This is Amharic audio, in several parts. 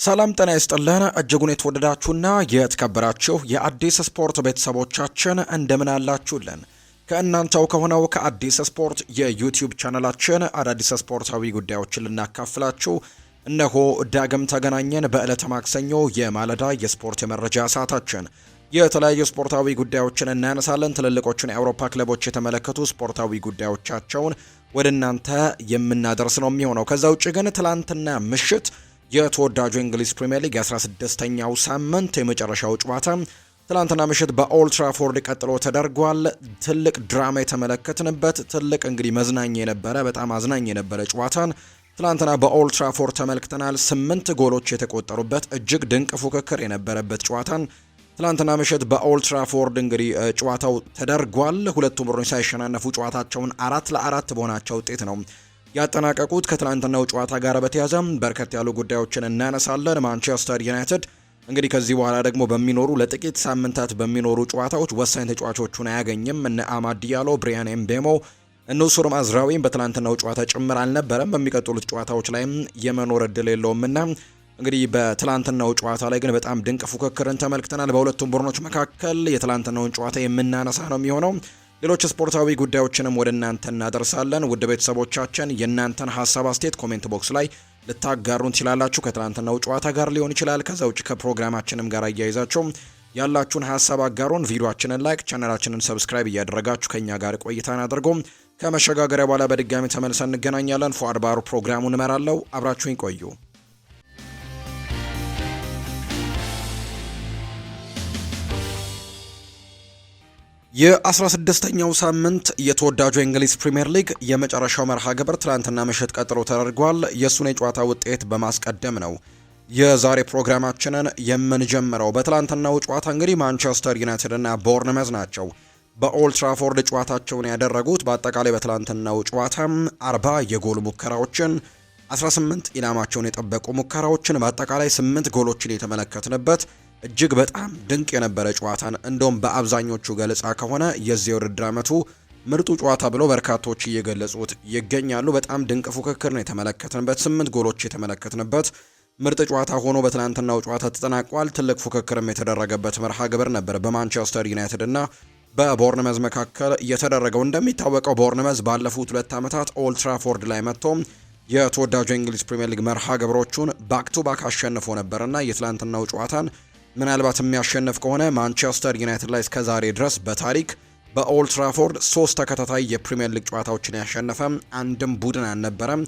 ሰላም ጤና ይስጥልን እጅጉን የተወደዳችሁና የተከበራችሁ የአዲስ ስፖርት ቤተሰቦቻችን እንደምን አላችሁልን? ከእናንተው ከሆነው ከአዲስ ስፖርት የዩቲዩብ ቻናላችን አዳዲስ ስፖርታዊ ጉዳዮችን ልናካፍላችሁ እነሆ ዳግም ተገናኘን። በዕለተ ማክሰኞ የማለዳ የስፖርት የመረጃ ሰዓታችን የተለያዩ ስፖርታዊ ጉዳዮችን እናነሳለን። ትልልቆቹን የአውሮፓ ክለቦች የተመለከቱ ስፖርታዊ ጉዳዮቻቸውን ወደ እናንተ የምናደርስ ነው የሚሆነው። ከዛ ውጭ ግን ትላንትና ምሽት የተወዳጁ እንግሊዝ ፕሪሚየር ሊግ 16ኛው ሳምንት የመጨረሻው ጨዋታ ትላንትና ምሽት በኦልድ ትራፎርድ ቀጥሎ ተደርጓል። ትልቅ ድራማ የተመለከትንበት ትልቅ እንግዲህ መዝናኛ የነበረ በጣም አዝናኝ የነበረ ጨዋታን ትላንትና በኦልድ ትራፎርድ ተመልክተናል። 8 ጎሎች የተቆጠሩበት እጅግ ድንቅ ፉክክር የነበረበት ጨዋታን ትላንትና ምሽት በኦልድ ትራፎርድ እንግዲህ ጨዋታው ተደርጓል። ሁለቱም ቡድኖች ሳይሸናነፉ ጨዋታቸውን 4-4 በሆናቸው ውጤት ነው ያጠናቀቁት። ከትላንትናው ጨዋታ ጋር በተያያዘ በርከት ያሉ ጉዳዮችን እናነሳለን። ማንቸስተር ዩናይትድ እንግዲህ ከዚህ በኋላ ደግሞ በሚኖሩ ለጥቂት ሳምንታት በሚኖሩ ጨዋታዎች ወሳኝ ተጫዋቾቹን አያገኝም። እነ አማድ ዲያሎ፣ ብሪያን ኤምቤሞ፣ ኑሱር ማዝራዊም በትላንትናው ጨዋታ ጭምር አልነበረም። በሚቀጥሉት ጨዋታዎች ላይም የመኖር እድል የለውምና እንግዲህ በትላንትናው ጨዋታ ላይ ግን በጣም ድንቅ ፉክክርን ተመልክተናል። በሁለቱም ቡድኖች መካከል የትላንትናውን ጨዋታ የምናነሳ ነው የሚሆነው። ሌሎች ስፖርታዊ ጉዳዮችንም ወደ እናንተ እናደርሳለን። ውድ ቤተሰቦቻችን የእናንተን ሀሳብ አስተያየት ኮሜንት ቦክስ ላይ ልታጋሩን ትችላላችሁ። ከትላንትናው ጨዋታ ጋር ሊሆን ይችላል። ከዛ ውጭ ከፕሮግራማችንም ጋር አያይዛችሁ ያላችሁን ሀሳብ አጋሩን። ቪዲዮአችንን ላይክ፣ ቻናላችንን ሰብስክራይብ እያደረጋችሁ ከኛ ጋር ቆይታን አድርጉ። ከመሸጋገሪያ በኋላ በድጋሚ ተመልሰን እንገናኛለን። ፉአድ ባሩ ፕሮግራሙን እመራለሁ። አብራችሁኝ ቆዩ። የ16ኛው ሳምንት የተወዳጁ የእንግሊዝ ፕሪሚየር ሊግ የመጨረሻው መርሃ ግብር ትላንትና ምሽት ቀጥሎ ተደርጓል። የእሱን የጨዋታ ውጤት በማስቀደም ነው የዛሬ ፕሮግራማችንን የምንጀምረው። በትላንትናው ጨዋታ እንግዲህ ማንቸስተር ዩናይትድ እና ቦርንመዝ ናቸው በኦልድ ትራፎርድ ጨዋታቸውን ያደረጉት። በአጠቃላይ በትላንትናው ጨዋታ 40 የጎል ሙከራዎችን፣ 18 ኢላማቸውን የጠበቁ ሙከራዎችን፣ በአጠቃላይ 8 ጎሎችን የተመለከትንበት እጅግ በጣም ድንቅ የነበረ ጨዋታን እንደውም በአብዛኞቹ ገለጻ ከሆነ የዚህ ውድድር ዓመቱ ምርጡ ጨዋታ ብሎ በርካቶች እየገለጹት ይገኛሉ። በጣም ድንቅ ፉክክር ነው የተመለከትንበት። 8 ጎሎች የተመለከትንበት ምርጥ ጨዋታ ሆኖ በትናንትናው ጨዋታ ተጠናቋል። ትልቅ ፉክክርም የተደረገበት መርሃ ግብር ነበር በማንቸስተር ዩናይትድ እና በቦርንመዝ መካከል የተደረገው። እንደሚታወቀው ቦርንመዝ ባለፉት 2 ዓመታት ኦልድ ትራፎርድ ላይ መጥቶ የተወዳጁ የእንግሊዝ ፕሪሚየር ሊግ መርሃ ግብሮቹን ባክ ቱ ባክ አሸንፎ ነበርና የትላንትናው ጨዋታን ምናልባት የሚያሸንፍ ከሆነ ማንቸስተር ዩናይትድ ላይ እስከዛሬ ድረስ በታሪክ በኦልድ ትራፎርድ 3 ተከታታይ የፕሪሚየር ሊግ ጨዋታዎችን ያሸነፈ አንድም ቡድን አልነበረም።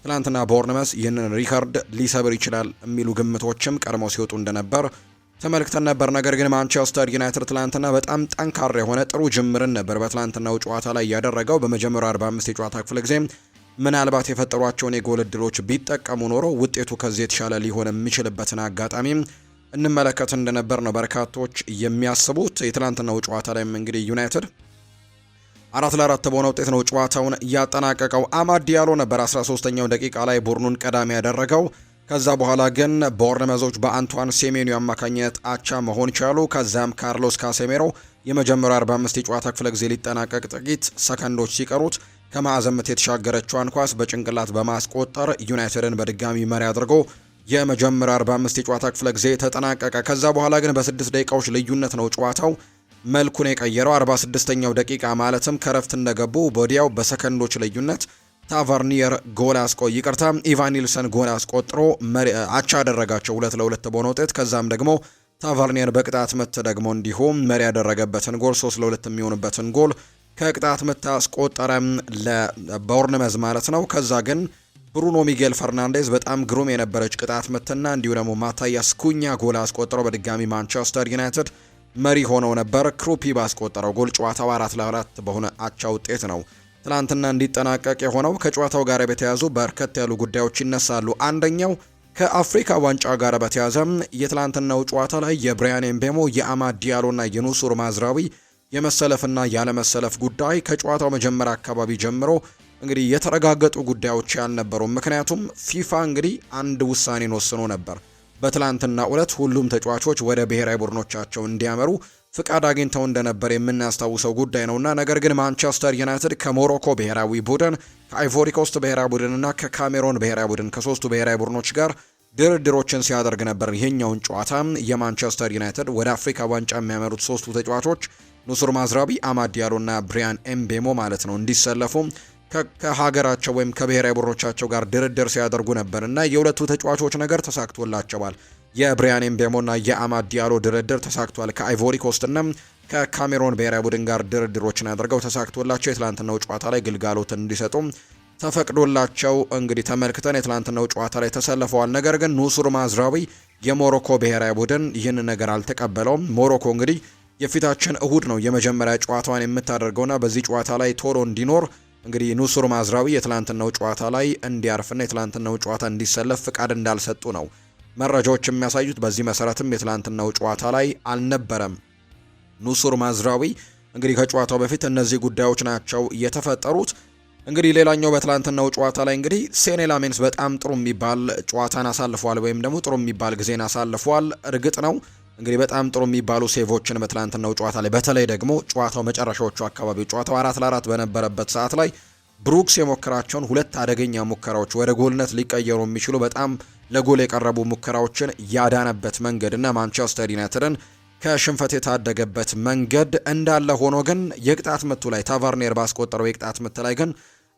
ትናንትና ቦርንመስ ይህንን ሪከርድ ሊሰብር ይችላል የሚሉ ግምቶችም ቀድሞ ሲወጡ እንደነበር ተመልክተን ነበር። ነገር ግን ማንቸስተር ዩናይትድ ትላንትና በጣም ጠንካራ የሆነ ጥሩ ጅምርን ነበር በትላንትናው ጨዋታ ላይ ያደረገው። በመጀመሪያው 45 የጨዋታ ክፍለ ጊዜ ምናልባት የፈጠሯቸውን የጎል ዕድሎች ቢጠቀሙ ኖሮ ውጤቱ ከዚህ የተሻለ ሊሆን የሚችልበትን አጋጣሚ እንመለከት እንደነበር ነው በርካቶች የሚያስቡት። የትላንትናው ጨዋታ ላይም እንግዲህ ዩናይትድ 4-4 በሆነ ውጤት ነው ጨዋታውን ያጠናቀቀው። አማድ ዲያሎ ነበር 13ኛው ደቂቃ ላይ ቡድኑን ቀዳሚ ያደረገው። ከዛ በኋላ ግን ቦርንመዞች በአንቷን ሴሜኒዮ አማካኝነት አቻ መሆን ቻሉ። ከዛም ካርሎስ ካሴሜሮ የመጀመሪያው 45 የጨዋታ ክፍለ ጊዜ ሊጠናቀቅ ጥቂት ሰከንዶች ሲቀሩት ከማዕዘን ምት የተሻገረችዋን ኳስ በጭንቅላት በማስቆጠር ዩናይትድን በድጋሚ መሪ አድርጎ የመጀመሪያው 45 የጨዋታ ክፍለ ጊዜ ተጠናቀቀ። ከዛ በኋላ ግን በ6 ደቂቃዎች ልዩነት ነው ጨዋታው መልኩን የቀየረው። 46ኛው ደቂቃ ማለትም ከረፍት እንደገቡ ወዲያው በሰከንዶች ልዩነት ታቨርኒየር ኢቫን ኒልሰን ጎል አስቆጥሮ አቻ አደረጋቸው 2-2 በሆነ ውጤት። ከዛም ደግሞ ታቨርኒየር በቅጣት ምት ደግሞ እንዲሁም መሪ ያደረገበትን ጎል 3-2 የሚሆንበትን ጎል ከቅጣት ምት አስቆጠረ ለቦርንመዝ ማለት ነው። ከዛ ግን ብሩኖ ሚጌል ፈርናንዴዝ በጣም ግሩም የነበረች ቅጣት ምትና እንዲሁ ደግሞ ማታያስ ኩኛ ጎል አስቆጥረው በድጋሚ ማንቸስተር ዩናይትድ መሪ ሆነው ነበር። ክሩፒ ባስቆጠረው ጎል ጨዋታው 4-4 በሆነ አቻ ውጤት ነው ትላንትና እንዲጠናቀቅ የሆነው። ከጨዋታው ጋር በተያያዙ በርከት ያሉ ጉዳዮች ይነሳሉ። አንደኛው ከአፍሪካ ዋንጫ ጋር በተያያዘ የትላንትናው ጨዋታ ላይ የብሪያን ኤምቤሞ፣ የአማድ ዲያሎና የኑሱር ማዝራዊ የመሰለፍና ያለመሰለፍ ጉዳይ ከጨዋታው መጀመሪያ አካባቢ ጀምሮ እንግዲህ የተረጋገጡ ጉዳዮች ያልነበሩም። ምክንያቱም ፊፋ እንግዲህ አንድ ውሳኔን ወስኖ ነበር። በትላንትና ዕለት ሁሉም ተጫዋቾች ወደ ብሔራዊ ቡድኖቻቸው እንዲያመሩ ፍቃድ አግኝተው እንደነበር የምናስታውሰው ጉዳይ ነውና ነገር ግን ማንቸስተር ዩናይትድ ከሞሮኮ ብሔራዊ ቡድን ከአይቮሪ ኮስት ብሔራዊ ቡድንና ከካሜሮን ብሔራዊ ቡድን ከሶስቱ ብሔራዊ ቡድኖች ጋር ድርድሮችን ሲያደርግ ነበር። ይሄኛውን ጨዋታ የማንቸስተር ዩናይትድ ወደ አፍሪካ ዋንጫ የሚያመሩት ሶስቱ ተጫዋቾች ኑሱር ማዝራዊ፣ አማድ ዲያሎ እና ብሪያን ኤምቤሞ ማለት ነው እንዲሰለፉ ከሀገራቸው ወይም ከብሔራዊ ቡድኖቻቸው ጋር ድርድር ሲያደርጉ ነበር እና የሁለቱ ተጫዋቾች ነገር ተሳክቶላቸዋል። የብሪያን ኤምቤሞ እና የአማድ ዲያሎ ድርድር ተሳክቷል። ከአይቮሪ ኮስት እና ከካሜሮን ብሔራዊ ቡድን ጋር ድርድሮችን አድርገው ተሳክቶላቸው የትላንትናው ጨዋታ ላይ ግልጋሎትን እንዲሰጡ ተፈቅዶላቸው እንግዲህ ተመልክተን የትላንትናው ጨዋታ ላይ ተሰልፈዋል። ነገር ግን ኑሱር ማዝራዊ የሞሮኮ ብሔራዊ ቡድን ይህን ነገር አልተቀበለውም። ሞሮኮ እንግዲህ የፊታችን እሁድ ነው የመጀመሪያ ጨዋታዋን የምታደርገውና በዚህ ጨዋታ ላይ ቶሎ እንዲኖር እንግዲህ ኑሱር ማዝራዊ የትላንትናው ጨዋታ ላይ እንዲያርፍና የትላንትናው ጨዋታ እንዲሰለፍ ፍቃድ እንዳልሰጡ ነው መረጃዎች የሚያሳዩት። በዚህ መሰረትም የትላንትናው ጨዋታ ላይ አልነበረም ኑሱር ማዝራዊ። እንግዲህ ከጨዋታው በፊት እነዚህ ጉዳዮች ናቸው የተፈጠሩት። እንግዲህ ሌላኛው በትላንትናው ጨዋታ ላይ እንግዲህ ሴኔ ላሜንስ በጣም ጥሩ የሚባል ጨዋታን አሳልፏል፣ ወይም ደግሞ ጥሩ የሚባል ጊዜን አሳልፏል። እርግጥ ነው እንግዲህ በጣም ጥሩ የሚባሉ ሴቮችን በትላንትናው ጨዋታ ላይ በተለይ ደግሞ ጨዋታው መጨረሻዎቹ አካባቢ ጨዋታው 4-4 በነበረበት ሰዓት ላይ ብሩክስ የሞከራቸውን ሁለት አደገኛ ሙከራዎች ወደ ጎልነት ሊቀየሩ የሚችሉ በጣም ለጎል የቀረቡ ሙከራዎችን ያዳነበት መንገድና ማንቸስተር ዩናይትድን ከሽንፈት የታደገበት መንገድ እንዳለ ሆኖ ግን የቅጣት ምቱ ላይ ታቫርኔር ባስቆጠረው የቅጣት ምት ላይ ግን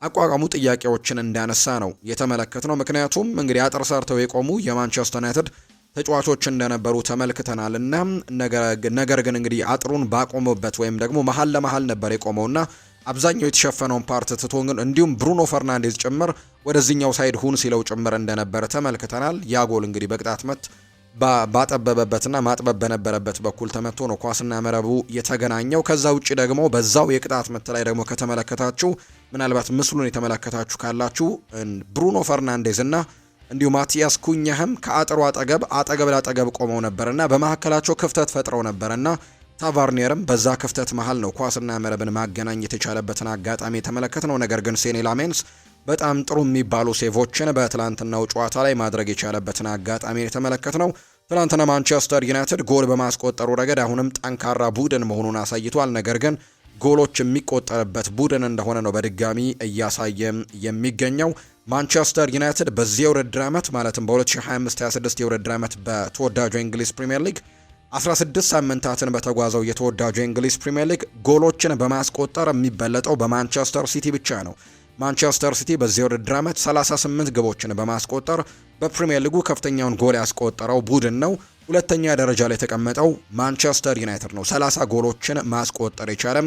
አቋቋሙ ጥያቄዎችን እንዳነሳ ነው የተመለከትነው። ምክንያቱም እንግዲህ አጥር ሰርተው የቆሙ የማንቸስተር ዩናይትድ ተጫዋቾች እንደነበሩ ተመልክተናል እና ነገር ግን እንግዲህ አጥሩን ባቆመበት ወይም ደግሞ መሀል ለመሀል ነበር የቆመውና አብዛኛው የተሸፈነውን ፓርት ትቶ ግን እንዲሁም ብሩኖ ፈርናንዴዝ ጭምር ወደዚህኛው ሳይድ ሁን ሲለው ጭምር እንደነበረ ተመልክተናል። ያ ጎል እንግዲህ በቅጣት ምት ባጠበበበትና ማጥበብ በነበረበት በኩል ተመቶ ነው ኳስና መረቡ የተገናኘው። ከዛ ውጪ ደግሞ በዛው የቅጣት ምት ላይ ደግሞ ከተመለከታችሁ ምናልባት ምስሉን የተመለከታችሁ ካላችሁ ብሩኖ ፈርናንዴዝ እና እንዲሁ ማቲያስ ኩኛህም ከአጥሩ አጠገብ ላጠገብ ቆመው ነበርና በመካከላቸው ክፍተት ፈጥረው ነበርና ታቫርኔርም በዛ ክፍተት መሃል ነው ኳስና መረብን ማገናኘት የቻለበትን አጋጣሚ የተመለከትነው። ነገር ግን ሴኔ ላሜንስ በጣም ጥሩ የሚባሉ ሴቮችን በትላንትናው ጨዋታ ላይ ማድረግ የቻለበትን አጋጣሚ የተመለከትነው። ትላንትና ማንቸስተር ዩናይትድ ጎል በማስቆጠሩ ረገድ አሁንም ጠንካራ ቡድን መሆኑን አሳይቷል። ነገር ግን ጎሎች የሚቆጠርበት ቡድን እንደሆነ ነው በድጋሚ እያሳየ የሚገኘው። ማንቸስተር ዩናይትድ በዚህ የውድድር ዓመት ማለትም በ2025-26 የውድድር ዓመት በተወዳጁ የእንግሊዝ ፕሪምየር ሊግ 16 ሳምንታትን በተጓዘው የተወዳጁ የእንግሊዝ ፕሪምየር ሊግ ጎሎችን በማስቆጠር የሚበለጠው በማንቸስተር ሲቲ ብቻ ነው። ማንቸስተር ሲቲ በዚህ የውድድር ዓመት 38 ግቦችን በማስቆጠር በፕሪምየር ሊጉ ከፍተኛውን ጎል ያስቆጠረው ቡድን ነው። ሁለተኛ ደረጃ ላይ የተቀመጠው ማንቸስተር ዩናይትድ ነው። 30 ጎሎችን ማስቆጠር የቻለ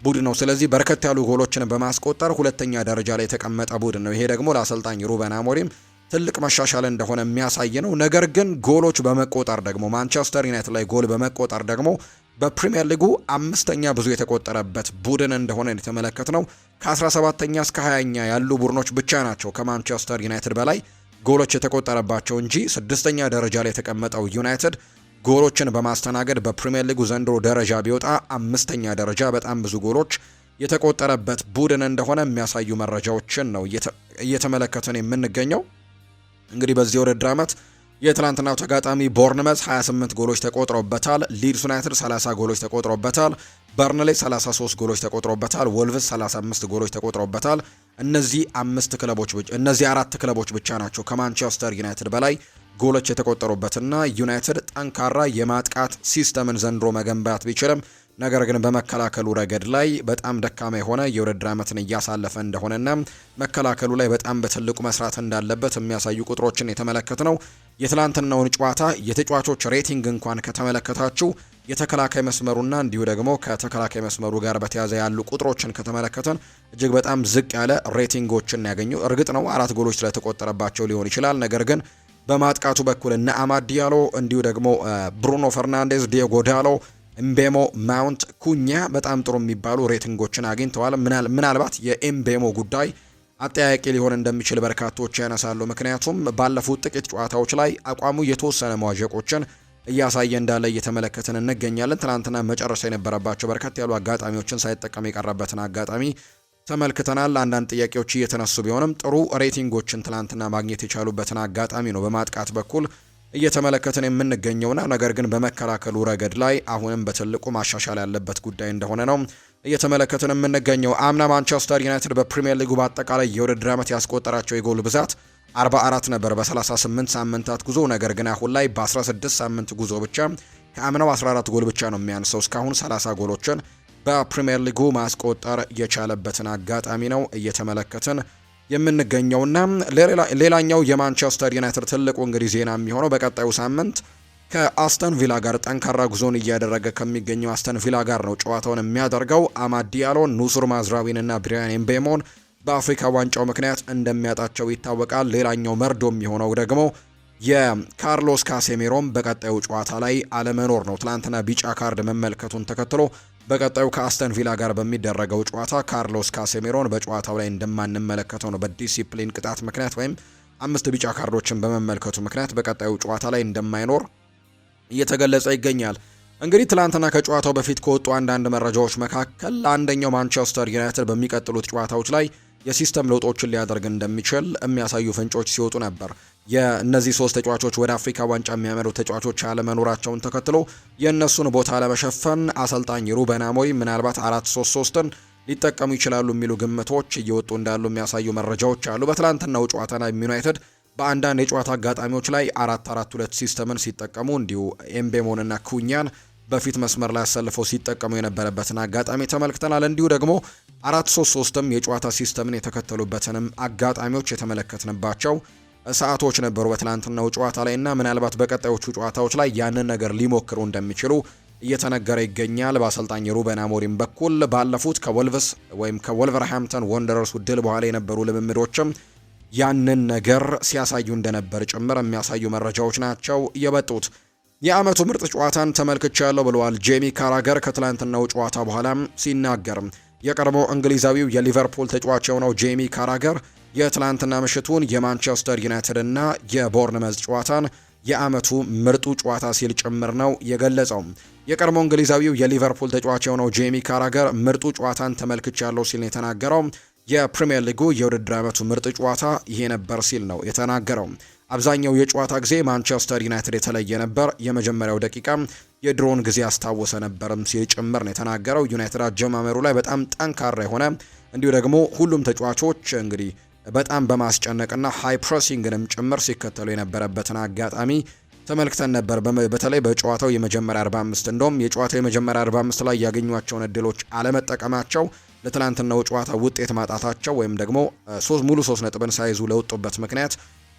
ቡድን ነው። ስለዚህ በርከት ያሉ ጎሎችን በማስቆጠር ሁለተኛ ደረጃ ላይ የተቀመጠ ቡድን ነው። ይሄ ደግሞ ለአሰልጣኝ ሩበን አሞሪም ትልቅ መሻሻል እንደሆነ የሚያሳይ ነው። ነገር ግን ጎሎች በመቆጠር ደግሞ ማንቸስተር ዩናይትድ ላይ ጎል በመቆጠር ደግሞ በፕሪሚየር ሊጉ አምስተኛ ብዙ የተቆጠረበት ቡድን እንደሆነ የተመለከትነው። ከ17ኛ እስከ 20ኛ ያሉ ቡድኖች ብቻ ናቸው ከማንቸስተር ዩናይትድ በላይ ጎሎች የተቆጠረባቸው እንጂ ስድስተኛ ደረጃ ላይ የተቀመጠው ዩናይትድ ጎሎችን በማስተናገድ በፕሪሚየር ሊጉ ዘንድሮ ደረጃ ቢወጣ አምስተኛ ደረጃ በጣም ብዙ ጎሎች የተቆጠረበት ቡድን እንደሆነ የሚያሳዩ መረጃዎችን ነው እየተመለከትን የምንገኘው። እንግዲህ በዚህ ውድድር ዓመት የትላንትናው ተጋጣሚ ቦርንመዝ 28 ጎሎች ተቆጥሮበታል። ሊድስ ዩናይትድ 30 ጎሎች ተቆጥሮበታል። በርንሌ 33 ጎሎች ተቆጥሮበታል። ወልቭስ 35 ጎሎች ተቆጥሮበታል። እነዚህ አራት ክለቦች ብቻ ናቸው ከማንቸስተር ዩናይትድ በላይ ጎሎች የተቆጠሩበትና ዩናይትድ ጠንካራ የማጥቃት ሲስተምን ዘንድሮ መገንባት ቢችልም ነገር ግን በመከላከሉ ረገድ ላይ በጣም ደካማ የሆነ የውድድር ዓመትን እያሳለፈ እንደሆነና መከላከሉ ላይ በጣም በትልቁ መስራት እንዳለበት የሚያሳዩ ቁጥሮችን የተመለከት ነው። የትላንትናውን ጨዋታ የተጫዋቾች ሬቲንግ እንኳን ከተመለከታችሁ የተከላካይ መስመሩና እንዲሁ ደግሞ ከተከላካይ መስመሩ ጋር በተያያዘ ያሉ ቁጥሮችን ከተመለከተን እጅግ በጣም ዝቅ ያለ ሬቲንጎችን ያገኙ። እርግጥ ነው 4 ጎሎች ስለተቆጠረባቸው ሊሆን ይችላል። ነገር ግን በማጥቃቱ በኩል እነ አማድ ዲያሎ እንዲሁ ደግሞ ብሩኖ ፈርናንዴዝ፣ ዲዮጎ ዳሎ፣ ኤምቤሞ፣ ማውንት፣ ኩኛ በጣም ጥሩ የሚባሉ ሬቲንጎችን አግኝተዋል። ምናልባት የኤምቤሞ ጉዳይ አጠያቂ ሊሆን እንደሚችል በርካቶች ያነሳሉ። ምክንያቱም ባለፉት ጥቂት ጨዋታዎች ላይ አቋሙ የተወሰነ መዋዠቆችን እያሳየ እንዳለ እየተመለከትን እንገኛለን። ትናንትና መጨረሻ የነበረባቸው በርከት ያሉ አጋጣሚዎችን ሳይጠቀም የቀረበትን አጋጣሚ ተመልክተናል። አንዳንድ ጥያቄዎች እየተነሱ ቢሆንም ጥሩ ሬቲንጎችን ትናንትና ማግኘት የቻሉበትን አጋጣሚ ነው በማጥቃት በኩል እየተመለከትን የምንገኘውና ነገር ግን በመከላከሉ ረገድ ላይ አሁንም በትልቁ ማሻሻል ያለበት ጉዳይ እንደሆነ ነው እየተመለከትን የምንገኘው። አምና ማንቸስተር ዩናይትድ በፕሪሚየር ሊጉ በአጠቃላይ የውድድር ዓመት ያስቆጠራቸው የጎል ብዛት 44 ነበር በ38 ሳምንታት ጉዞ። ነገር ግን አሁን ላይ በ16 ሳምንት ጉዞ ብቻ ከአምናው 14 ጎል ብቻ ነው የሚያንሰው። እስካሁን 30 ጎሎችን በፕሪሚየር ሊጉ ማስቆጠር የቻለበትን አጋጣሚ ነው እየተመለከትን የምንገኘውና ሌላኛው የማንቸስተር ዩናይትድ ትልቁ እንግዲህ ዜና የሚሆነው በቀጣዩ ሳምንት ከአስተን ቪላ ጋር ጠንካራ ጉዞን እያደረገ ከሚገኘው አስተን ቪላ ጋር ነው ጨዋታውን የሚያደርገው። አማድ ዲያሎ፣ ኑሱር ማዝራዊን እና ብሪያን ኤምቤሞን በአፍሪካ ዋንጫው ምክንያት እንደሚያጣቸው ይታወቃል። ሌላኛው መርዶ የሚሆነው ደግሞ የካርሎስ ካሴሜሮም በቀጣዩ ጨዋታ ላይ አለመኖር ነው። ትላንትና ቢጫ ካርድ መመልከቱን ተከትሎ በቀጣዩ ከአስተን ቪላ ጋር በሚደረገው ጨዋታ ካርሎስ ካሴሜሮን በጨዋታው ላይ እንደማንመለከተው ነው። በዲሲፕሊን ቅጣት ምክንያት ወይም 5 ቢጫ ካርዶችን በመመልከቱ ምክንያት በቀጣዩ ጨዋታ ላይ እንደማይኖር እየተገለጸ ይገኛል። እንግዲህ ትላንትና ከጨዋታው በፊት ከወጡ አንዳንድ መረጃዎች መካከል አንደኛው ማንቸስተር ዩናይትድ በሚቀጥሉት ጨዋታዎች ላይ የሲስተም ለውጦችን ሊያደርግ እንደሚችል የሚያሳዩ ፍንጮች ሲወጡ ነበር። የእነዚህ 3 ተጫዋቾች ወደ አፍሪካ ዋንጫ የሚያመሩ ተጫዋቾች አለመኖራቸውን ተከትሎ የእነሱን ቦታ ለመሸፈን አሰልጣኝ ሩበን አሞሪም ምናልባት 4-3-3ን ሊጠቀሙ ይችላሉ የሚሉ ግምቶች እየወጡ እንዳሉ የሚያሳዩ መረጃዎች አሉ። በትላንትናው ጨዋታ ላይ ዩናይትድ በአንዳንድ የጨዋታ አጋጣሚዎች ላይ 4-4-2 ሲስተምን ሲጠቀሙ እንዲሁ ኤምቤሞንና ኩኛን በፊት መስመር ላይ አሰልፈው ሲጠቀሙ የነበረበትን አጋጣሚ ተመልክተናል። እንዲሁ ደግሞ 4-3-3ም የጨዋታ ሲስተምን የተከተሉበትንም አጋጣሚዎች የተመለከትንባቸው ሰዓቶች ነበሩ በትላንትናው ጨዋታ ላይ እና ምናልባት በቀጣዮቹ ጨዋታዎች ላይ ያንን ነገር ሊሞክሩ እንደሚችሉ እየተነገረ ይገኛል። በአሰልጣኝ ሩበን አሞሪም በኩል ባለፉት ከወልቭስ ወይም ከወልቨርሃምፕተን ወንደረርስ ድል በኋላ የነበሩ ልምምዶችም ያንን ነገር ሲያሳዩ እንደነበር ጭምር የሚያሳዩ መረጃዎች ናቸው የበጡት። የአመቱ ምርጥ ጨዋታን ተመልክቻለሁ ብለዋል ጄሚ ካራገር ከትላንትናው ጨዋታ በኋላም ሲናገር። የቀድሞ እንግሊዛዊው የሊቨርፑል ተጫዋች የሆነው ጄሚ ካራገር የትላንትና ምሽቱን የማንቸስተር ዩናይትድ እና የቦርንመዝ ጨዋታን የአመቱ ምርጡ ጨዋታ ሲል ጭምር ነው የገለጸው። የቀድሞ እንግሊዛዊው የሊቨርፑል ተጫዋች የሆነው ጄሚ ካራገር ምርጡ ጨዋታን ተመልክቻለሁ ሲል ነው የተናገረው። የፕሪሚየር ሊጉ የውድድር ዓመቱ ምርጥ ጨዋታ ይሄ ነበር ሲል ነው የተናገረው። አብዛኛው የጨዋታ ጊዜ ማንቸስተር ዩናይትድ የተለየ ነበር። የመጀመሪያው ደቂቃ የድሮን ጊዜ ያስታወሰ ነበርም ሲል ጭምር ነው የተናገረው። ዩናይትድ አጀማመሩ ላይ በጣም ጠንካራ የሆነ እንዲሁ ደግሞ ሁሉም ተጫዋቾች እንግዲህ በጣም በማስጨነቅና ሃይ ፕሬሲንግንም ጭምር ሲከተሉ የነበረበትን አጋጣሚ ተመልክተን ነበር። በተለይ በጨዋታው የመጀመሪያ 45 እንደውም የጨዋታው የመጀመሪያ 45 ላይ ያገኟቸውን እድሎች አለመጠቀማቸው ለትላንትናው ጨዋታ ውጤት ማጣታቸው ወይም ደግሞ ሙሉ 3 ነጥብን ሳይዙ ለወጡበት ምክንያት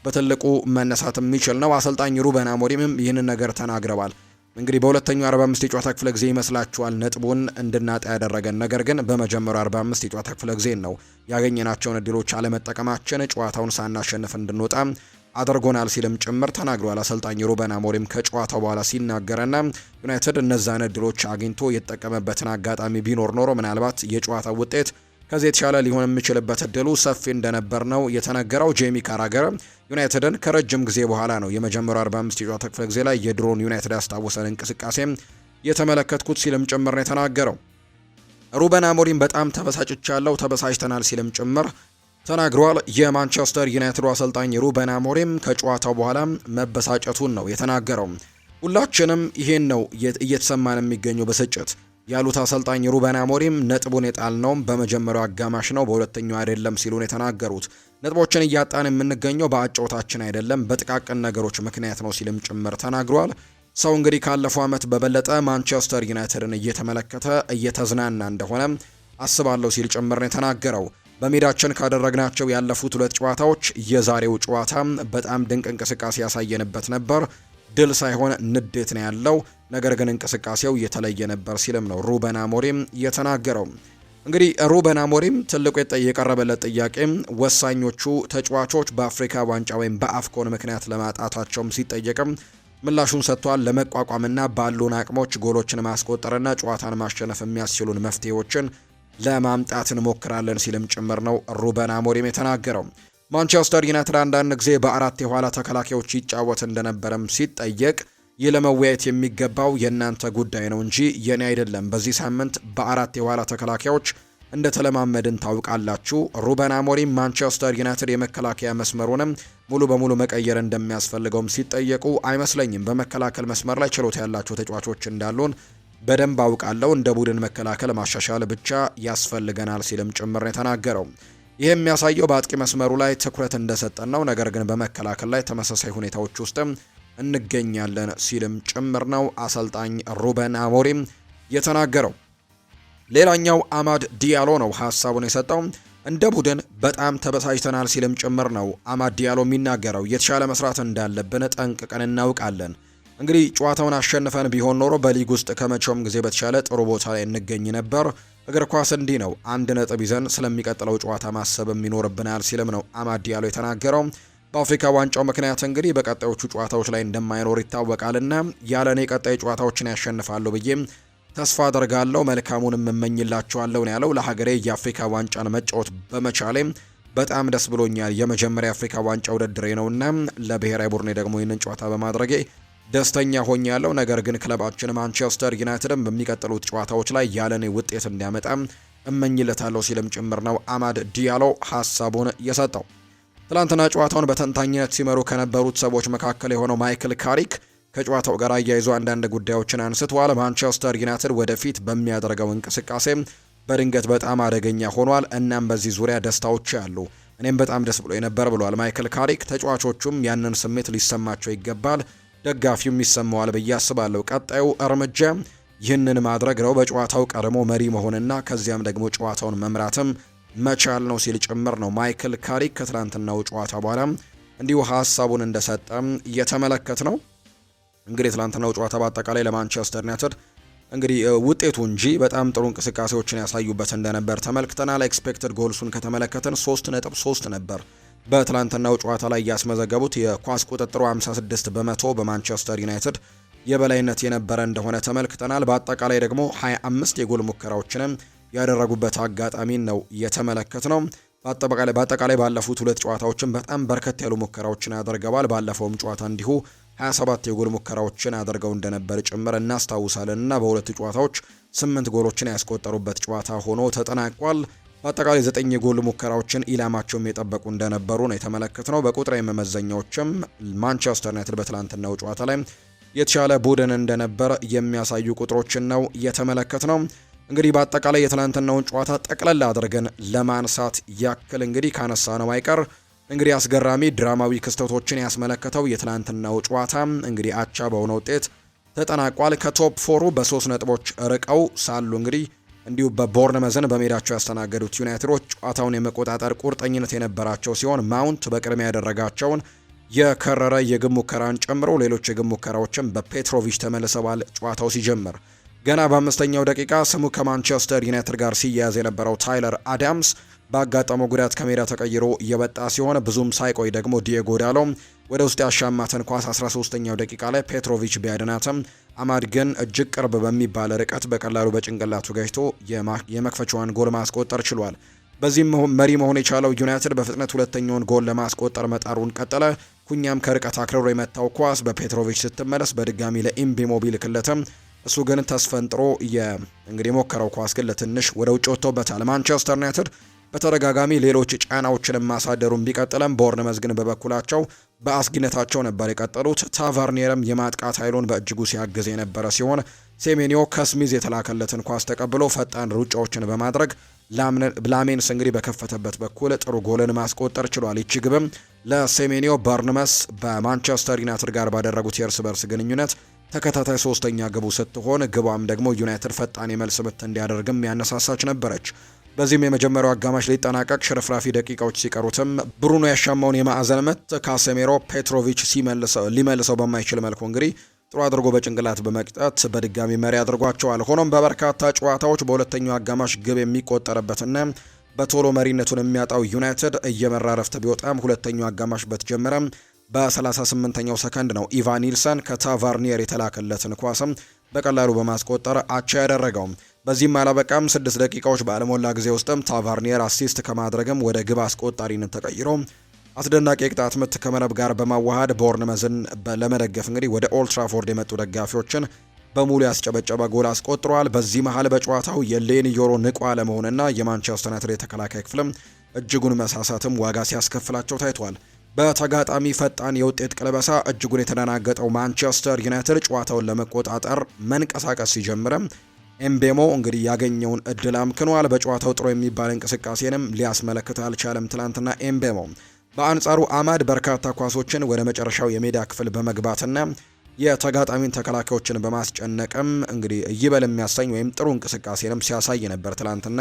በትልቁ መነሳት የሚችል ነው። አሰልጣኝ ሩበን አሞሪምም ይህንን ነገር ተናግረዋል። እንግዲህ በሁለተኛው 45 የጨዋታ ክፍለ ጊዜ ይመስላችኋል ነጥቡን እንድናጣ ያደረገን፣ ነገር ግን በመጀመሪያው 45 የጨዋታ ክፍለ ጊዜ ነው ያገኘናቸውን እድሎች አለመጠቀማችን ጨዋታውን ሳናሸንፍ እንድንወጣ አድርጎናል ሲልም ጭምር ተናግሯል። አሰልጣኝ ሩበን አሞሪም ከጨዋታው በኋላ ሲናገረና ዩናይትድ እነዛን እድሎች አግኝቶ የተጠቀመበትን አጋጣሚ ቢኖር ኖሮ ምናልባት የጨዋታው ውጤት ከዚህ የተሻለ ሊሆን የሚችልበት እድሉ ሰፊ እንደነበር ነው የተነገረው። ጄሚ ካራገር ዩናይትድን ከረጅም ጊዜ በኋላ ነው የመጀመሪያው 45 የጨዋታ ክፍለ ጊዜ ላይ የድሮን ዩናይትድ ያስታወሰን እንቅስቃሴ የተመለከትኩት ሲልም ጭምር ነው የተናገረው። ሩበን አሞሪም በጣም ተበሳጭቻለሁ፣ ተበሳጭተናል ሲልም ጭምር ተናግሯል። የማንቸስተር ዩናይትድ አሰልጣኝ ሩበን አሞሪም ከጨዋታው በኋላ መበሳጨቱን ነው የተናገረው። ሁላችንም ይሄን ነው እየተሰማን የሚገኘው ብስጭት ያሉት አሰልጣኝ ሩበን አሞሪም ነጥቡን የጣልነውም በመጀመሪያው አጋማሽ ነው፣ በሁለተኛው አይደለም ሲሉን የተናገሩት። ነጥቦችን እያጣን የምንገኘው በአጨዋወታችን አይደለም፣ በጥቃቅን ነገሮች ምክንያት ነው ሲልም ጭምር ተናግሯል። ሰው እንግዲህ ካለፈው ዓመት በበለጠ ማንቸስተር ዩናይትድን እየተመለከተ እየተዝናና እንደሆነ አስባለሁ ሲል ጭምር ነው የተናገረው። በሜዳችን ካደረግናቸው ያለፉት 2 ጨዋታዎች የዛሬው ጨዋታ በጣም ድንቅ እንቅስቃሴ ያሳየንበት ነበር። ድል ሳይሆን ንዴት ነው ያለው፣ ነገር ግን እንቅስቃሴው የተለየ ነበር ሲልም ነው ሩበን አሞሪም የተናገረው። እንግዲህ ሩበን አሞሪም ትልቁ የቀረበለት ጥያቄ ወሳኞቹ ተጫዋቾች በአፍሪካ ዋንጫ ወይም በአፍኮን ምክንያት ለማጣታቸውም ሲጠየቅም ምላሹን ሰጥቷል። ለመቋቋምና ባሉን አቅሞች ጎሎችን ማስቆጠርና ጨዋታን ማሸነፍ የሚያስችሉን መፍትሄዎችን ለማምጣት እንሞክራለን ሲልም ጭምር ነው ሩበን አሞሪም የተናገረው። ማንቸስተር ዩናይትድ አንዳንድ ጊዜ በ4 የኋላ ተከላካዮች ይጫወት እንደነበረም ሲጠየቅ ይህ ለመወያየት የሚገባው የእናንተ ጉዳይ ነው እንጂ የኔ አይደለም። በዚህ ሳምንት በ4 የኋላ ተከላካዮች እንደተለማመድን ታውቃላችሁ። ሩበን አሞሪም ማንቸስተር ዩናይትድ የመከላከያ መስመሩንም ሙሉ በሙሉ መቀየር እንደሚያስፈልገውም ሲጠየቁ አይመስለኝም፣ በመከላከል መስመር ላይ ችሎታ ያላቸው ተጫዋቾች እንዳሉን በደንብ አውቃለሁ። እንደ ቡድን መከላከል ማሻሻል ብቻ ያስፈልገናል ሲልም ጭምር የተናገረው። ይህ የሚያሳየው በአጥቂ መስመሩ ላይ ትኩረት እንደሰጠን ነው፣ ነገር ግን በመከላከል ላይ ተመሳሳይ ሁኔታዎች ውስጥም እንገኛለን ሲልም ጭምር ነው አሰልጣኝ ሩበን አሞሪም የተናገረው። ሌላኛው አማድ ዲያሎ ነው ሀሳቡን የሰጠው። እንደ ቡድን በጣም ተበሳጭተናል ሲልም ጭምር ነው አማድ ዲያሎ የሚናገረው። የተሻለ መስራት እንዳለብን ጠንቅቀን እናውቃለን። እንግዲህ ጨዋታውን አሸንፈን ቢሆን ኖሮ በሊግ ውስጥ ከመቼውም ጊዜ በተሻለ ጥሩ ቦታ ላይ እንገኝ ነበር። እግር ኳስ እንዲህ ነው፣ 1 ነጥብ ይዘን ስለሚቀጥለው ጨዋታ ማሰብም ይኖርብናል ሲልም ነው አማድ ዲያሎ የተናገረው። በአፍሪካ ዋንጫው ምክንያት እንግዲህ በቀጣዮቹ ጨዋታዎች ላይ እንደማይኖር ይታወቃልና ያለኔ ቀጣይ ጨዋታዎችን ያሸንፋሉ ብዬ ተስፋ አደርጋለሁ፣ መልካሙንም እመኝላቸዋለሁ ነው ያለው። ለሀገሬ የአፍሪካ ዋንጫን መጫወት በመቻሌ በጣም ደስ ብሎኛል። የመጀመሪያ የአፍሪካ ዋንጫ ውድድሬ ነውና ለብሔራዊ ቡድኔ ደግሞ ይህንን ጨዋታ በማድረጌ ደስተኛ ሆኛለሁ። ነገር ግን ክለባችን ማንቸስተር ዩናይትድም በሚቀጥሉት ጨዋታዎች ላይ ያለኔ ውጤት እንዲያመጣ እመኝለታለሁ ሲልም ጭምር ነው አማድ ዲያሎ ሀሳቡን የሰጠው። ትላንትና ጨዋታውን በተንታኝነት ሲመሩ ከነበሩት ሰዎች መካከል የሆነው ማይክል ካሪክ ከጨዋታው ጋር አያይዞ አንዳንድ ጉዳዮችን አንስተዋል። ማንቸስተር ዩናይትድ ወደፊት በሚያደርገው እንቅስቃሴ በድንገት በጣም አደገኛ ሆኗል። እናም በዚህ ዙሪያ ደስታዎች አሉ። እኔም በጣም ደስ ብሎ ነበር ብሏል ማይክል ካሪክ። ተጫዋቾቹም ያንን ስሜት ሊሰማቸው ይገባል፣ ደጋፊውም ይሰማዋል ብዬ አስባለሁ። ቀጣዩ እርምጃ ይህንን ማድረግ ነው፣ በጨዋታው ቀድሞ መሪ መሆንና ከዚያም ደግሞ ጨዋታውን መምራትም መቻል ነው ሲል ጭምር ነው ማይክል ካሪክ ከትላንትናው ጨዋታ በኋላ እንዲሁ ሀሳቡን እንደሰጠ እየተመለከት ነው። እንግዲህ ትላንትናው ጨዋታ በአጠቃላይ ለማንቸስተር ዩናይትድ እንግዲህ ውጤቱ እንጂ በጣም ጥሩ እንቅስቃሴዎችን ያሳዩበት እንደነበር ተመልክተናል። ኤክስፔክትድ ጎልሱን ከተመለከትን 3.3 ነበር በትላንትናው ጨዋታ ላይ ያስመዘገቡት። የኳስ ቁጥጥሩ 56 በመቶ በማንቸስተር ዩናይትድ የበላይነት የነበረ እንደሆነ ተመልክተናል። በአጠቃላይ ደግሞ 25 የጎል ሙከራዎችንም ያደረጉበት አጋጣሚን ነው የተመለከት ነው። በአጠቃላይ ባለፉት 2 ጨዋታዎችን በጣም በርከት ያሉ ሙከራዎችን አድርገዋል። ባለፈውም ጨዋታ እንዲሁ 27 የጎል ሙከራዎችን አድርገው እንደነበር ጭምር እናስታውሳለን እና በሁለቱ ጨዋታዎች 8 ጎሎችን ያስቆጠሩበት ጨዋታ ሆኖ ተጠናቋል። በአጠቃላይ 9 የጎል ሙከራዎችን ኢላማቸውም የጠበቁ እንደነበሩ ነው የተመለከትነው። በቁጥራዊ መመዘኛዎችም ማንቸስተር ዩናይትድ በትላንትናው ጨዋታ ላይ የተሻለ ቡድን እንደነበር የሚያሳዩ ቁጥሮችን ነው የተመለከትነው። እንግዲህ በአጠቃላይ የትላንትናውን ጨዋታ ጠቅለል አድርገን ለማንሳት ያክል እንግዲህ ካነሳ ነው አይቀር እንግዲህ አስገራሚ ድራማዊ ክስተቶችን ያስመለከተው የትላንትናው ጨዋታ እንግዲህ አቻ በሆነ ውጤት ተጠናቋል። ከቶፕ 4 በ3 ነጥቦች ርቀው ሳሉ እንግዲህ እንዲሁ በቦርንመዝን በሜዳቸው ያስተናገዱት ዩናይትዶች ጨዋታውን የመቆጣጠር ቁርጠኝነት የነበራቸው ሲሆን ማውንት በቅድሚያ ያደረጋቸውን የከረረ የግብ ሙከራን ጨምሮ ሌሎች የግብ ሙከራዎችን በፔትሮቪች ተመልሰዋል። ጨዋታው ሲጀምር ገና በ5ኛው ደቂቃ ስሙ ከማንቸስተር ዩናይትድ ጋር ሲያያዝ የነበረው ታይለር አዳምስ ባጋጠመው ጉዳት ከሜዳ ተቀይሮ የወጣ ሲሆን ብዙም ሳይቆይ ደግሞ ዲየጎ ዳሎ ወደ ውስጥ ያሻማትን ኳስ 13ኛው ደቂቃ ላይ ፔትሮቪች ቢያድናትም አማድ ግን እጅግ ቅርብ በሚባል ርቀት በቀላሉ በጭንቅላቱ ገጭቶ የመክፈቻዋን ጎል ማስቆጠር ችሏል። በዚህም መሪ መሆን የቻለው ዩናይትድ በፍጥነት ሁለተኛውን ጎል ለማስቆጠር መጣሩን ቀጠለ። ኩኛም ከርቀት አክርሮ የመታው ኳስ በፔትሮቪች ስትመለስ በድጋሚ ለኢምቢሞቢል ክለትም እሱ ግን ተስፈንጥሮ እንግዲህ የሞከረው ኳስ ግን ለትንሽ ወደ ውጭ ወጥቶበታል። ማንቸስተር ዩናይትድ በተደጋጋሚ ሌሎች ጫናዎችን ማሳደሩን ቢቀጥለም ቦርንመዝ ግን በበኩላቸው በአስጊነታቸው ነበር የቀጠሉት። ታቨርኒየርም የማጥቃት ኃይሉን በእጅጉ ሲያግዝ የነበረ ሲሆን ሴሜኒዮ ከስሚዝ የተላከለትን ኳስ ተቀብሎ ፈጣን ሩጫዎችን በማድረግ ላሜንስ እንግዲህ በከፈተበት በኩል ጥሩ ጎልን ማስቆጠር ችሏል። ይቺ ግብም ለሴሜኒዮ ቦርንመስ በማንቸስተር ዩናይትድ ጋር ባደረጉት የእርስ በርስ ግንኙነት ተከታታይ 3ኛ ግቡ ስትሆን ግቧም ደግሞ ዩናይትድ ፈጣን የመልስ ምት እንዲያደርግም ያነሳሳች ነበረች። በዚህም የመጀመሪያው አጋማሽ ሊጠናቀቅ ሽርፍራፊ ደቂቃዎች ሲቀሩትም ብሩኖ ያሻማውን የማዕዘን ምት ካሴሜሮ ፔትሮቪች ሊመልሰው በማይችል መልኩ እንግዲህ ጥሩ አድርጎ በጭንቅላት በመቅጣት በድጋሚ መሪ አድርጓቸዋል። ሆኖም በበርካታ ጨዋታዎች በሁለተኛው አጋማሽ ግብ የሚቆጠርበትና በቶሎ መሪነቱን የሚያጣው ዩናይትድ እየመራ ረፍት ቢወጣም ሁለተኛው አጋማሽ በተጀመረ በ38ኛው ሰከንድ ነው ኢቫን ኒልሰን ከታቫርኒየር የተላከለትን ኳስም በቀላሉ በማስቆጠር አቻ ያደረገው። በዚህም አላበቃም። 6 ደቂቃዎች ባለሞላ ጊዜ ውስጥም ታቫርኒየር አሲስት ከማድረግም ወደ ግብ አስቆጣሪነት ተቀይሮ አስደናቂ የቅጣት ምት ከመረብ ጋር በማዋሃድ ቦርንመዝን ለመደገፍ እንግዲህ ወደ ኦልድ ትራፎርድ የመጡ ደጋፊዎችን በሙሉ ያስጨበጨበ ጎል አስቆጥሯል። በዚህ መሃል በጨዋታው የሌኒ ዮሮ ንቁ አለመሆንና የማንቸስተር ዩናይትድ የተከላካይ ክፍልም እጅጉን መሳሳትም ዋጋ ሲያስከፍላቸው ታይቷል። በተጋጣሚ ፈጣን የውጤት ቅለበሳ እጅጉን የተደናገጠው ማንቸስተር ዩናይትድ ጨዋታውን ለመቆጣጠር መንቀሳቀስ ሲጀምርም ኤምቤሞ እንግዲህ ያገኘውን እድል አምክኗል። በጨዋታው ጥሩ የሚባል እንቅስቃሴንም ሊያስመለክት አልቻለም ትላንትና ኤምቤሞ። በአንጻሩ አማድ በርካታ ኳሶችን ወደ መጨረሻው የሜዳ ክፍል በመግባትና የተጋጣሚን ተከላካዮችን በማስጨነቅም እንግዲህ ይበል የሚያሰኝ ወይም ጥሩ እንቅስቃሴንም ሲያሳይ ነበር ትላንትና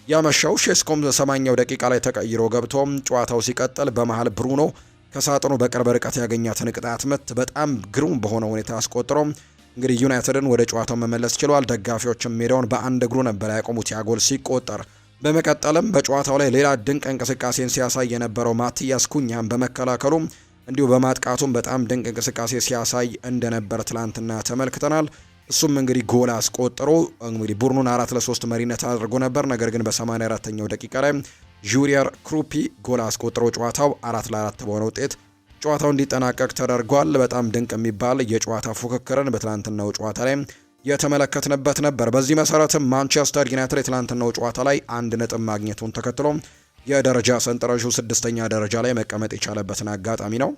ያመሻው። ሼስኮም 80ኛው ደቂቃ ላይ ተቀይሮ ገብቶ ጨዋታው ሲቀጥል በመሃል ብሩኖ ከሳጥኑ በቅርብ ርቀት ያገኛትን ቅጣት ምት በጣም ግሩም በሆነ ሁኔታ አስቆጥሮ እንግዲህ ዩናይትድን ወደ ጨዋታው መመለስ ችሏል። ደጋፊዎችም ሜዳውን በአንድ እግሩ ነበር ያቆሙት ያጎል ሲቆጠር። በመቀጠልም በጨዋታው ላይ ሌላ ድንቅ እንቅስቃሴን ሲያሳይ የነበረው ማቲያስ ኩኛም በመከላከሉ እንዲሁ በማጥቃቱም በጣም ድንቅ እንቅስቃሴ ሲያሳይ እንደነበር ትላንትና ተመልክተናል። እሱም እንግዲህ ጎል አስቆጥሮ እንግዲህ ቡድኑን 4-3 መሪነት አድርጎ ነበር። ነገር ግን በ84ኛው ደቂቃ ላይ ጁሪየር ክሩፒ ጎል አስቆጥሮ ጨዋታው 4-4 በሆነ ውጤት ጨዋታው እንዲጠናቀቅ ተደርጓል። በጣም ድንቅ የሚባል የጨዋታ ፉክክርን በትላንትናው ጨዋታ ላይ የተመለከትንበት ነበር። በዚህ መሰረትም ማንቸስተር ዩናይትድ የትላንትናው ጨዋታ ላይ 1 ነጥብ ማግኘቱን ተከትሎ የደረጃ ሰንጠረዡ 6ኛ ደረጃ ላይ መቀመጥ የቻለበትን አጋጣሚ ነው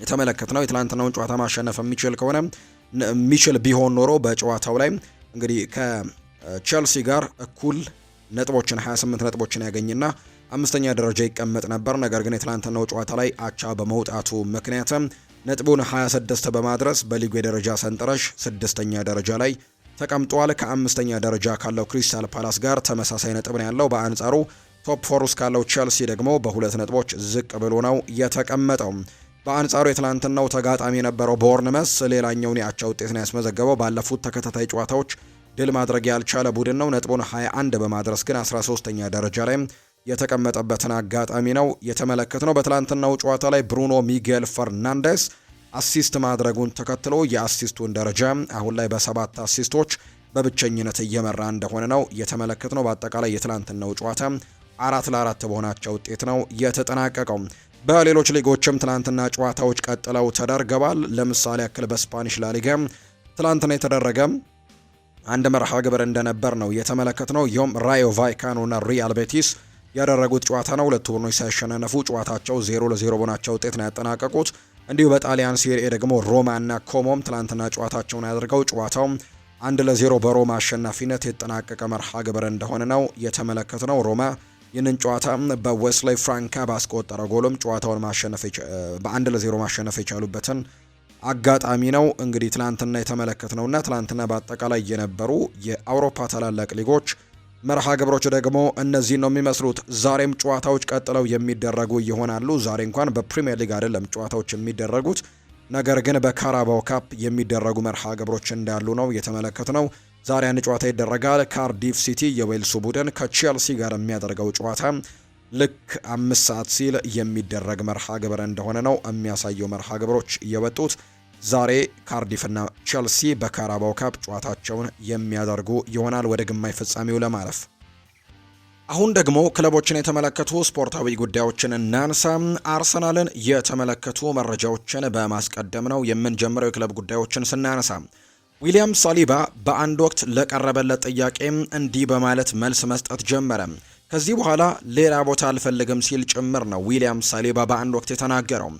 የተመለከትነው። የትላንትናውን ጨዋታ ማሸነፍ የሚችል ቢሆን ኖሮ በጨዋታው ላይ እንግዲህ ከቼልሲ ጋር እኩል ነጥቦችን 28 ነጥቦችን ያገኝና 5ኛ ደረጃ ይቀመጥ ነበር። ነገር ግን የትላንትናው ጨዋታ ላይ አቻ በመውጣቱ ምክንያት ነጥቡን 26 በማድረስ በሊጉ የደረጃ ሰንጠረዥ 6ኛ ደረጃ ላይ ተቀምጧል። ከ5ኛ ደረጃ ካለው ክሪስታል ፓላስ ጋር ተመሳሳይ ነጥብ ነው ያለው። በአንጻሩ ቶፕ 4 ውስጥ ካለው ቼልሲ ደግሞ በ2 ነጥቦች ዝቅ ብሎ ነው የተቀመጠው። በአንጻሩ የትላንትናው ተጋጣሚ የነበረው ቦርንመስ ሌላኛውን የአቻ ውጤት ነው ያስመዘገበው። ባለፉት ተከታታይ ጨዋታዎች ድል ማድረግ ያልቻለ ቡድን ነው። ነጥቡን 21 በማድረስ ግን 13ኛ ደረጃ ላይ የተቀመጠበትን አጋጣሚ ነው የተመለከትነው። በትላንትናው ጨዋታ ላይ ብሩኖ ሚጌል ፈርናንዴስ አሲስት ማድረጉን ተከትሎ የአሲስቱን ደረጃ አሁን ላይ በ7 አሲስቶች በብቸኝነት እየመራ እንደሆነ ነው የተመለከትነው። በአጠቃላይ የትላንትናው ጨዋታ 4-4 በሆናቸው ውጤት ነው የተጠናቀቀው። በሌሎች ሊጎችም ትላንትና ጨዋታዎች ቀጥለው ተደርገዋል። ለምሳሌ ያክል በስፓኒሽ ላሊጋ ትላንትና የተደረገ አንድ መርሃ ግብር እንደነበር ነው የተመለከትነው። ይኸውም ራዮ ቫይካኖ እና ሪያል ቤቲስ ያደረጉት ጨዋታ ነው። ሁለቱ ቡድኖች ሳይሸነፉ ጨዋታቸው 0-0 በሆናቸው ውጤት ነው ያጠናቀቁት። እንዲሁ በጣሊያን ሴሪኤ ደግሞ ሮማ እና ኮሞም ትላንትና ጨዋታቸውን ያደርገው ጨዋታው 1-0 በሮማ አሸናፊነት የተጠናቀቀ መርሃ ግብር እንደሆነ ነው የተመለከትነው። ሮማ ይህንን ጨዋታ በዌስሌይ ፍራንካ ባስቆጠረው ጎልም ጨዋታውን በ1-0 ማሸነፍ የቻሉበትን አጋጣሚ ነው እንግዲህ ትላንትና የተመለከትነውና ትላንትና በአጠቃላይ የነበሩ የአውሮፓ ታላላቅ ሊጎች መርሃ ግብሮች ደግሞ እነዚህ ነው የሚመስሉት። ዛሬም ጨዋታዎች ቀጥለው የሚደረጉ ይሆናሉ። ዛሬ እንኳን በፕሪሚየር ሊግ አይደለም ጨዋታዎች የሚደረጉት፣ ነገር ግን በካራባው ካፕ የሚደረጉ መርሃ ግብሮች እንዳሉ ነው የተመለከትነው። ዛሬ አንድ ጨዋታ ይደረጋል። ካርዲፍ ሲቲ የዌልሱ ቡድን ከቼልሲ ጋር የሚያደርገው ጨዋታ ልክ 5 ሰዓት ሲል የሚደረግ መርሃ ግብር እንደሆነ ነው የሚያሳየው መርሃ ግብሮች እየወጡት። ዛሬ ካርዲፍና ቼልሲ በካራባው ካፕ ጨዋታቸውን የሚያደርጉ ይሆናል ወደ ግማሽ ፍጻሜው ለማለፍ። አሁን ደግሞ ክለቦችን የተመለከቱ ስፖርታዊ ጉዳዮችን እናንሳ። አርሰናልን የተመለከቱ መረጃዎችን በማስቀደም ነው የምንጀምረው። የክለብ ጉዳዮችን ስናነሳ ዊሊያም ሳሊባ በአንድ ወቅት ለቀረበለት ጥያቄ እንዲህ በማለት መልስ መስጠት ጀመረ። ከዚህ በኋላ ሌላ ቦታ አልፈልግም ሲል ጭምር ነው ዊሊያም ሳሊባ በአንድ ወቅት የተናገረው።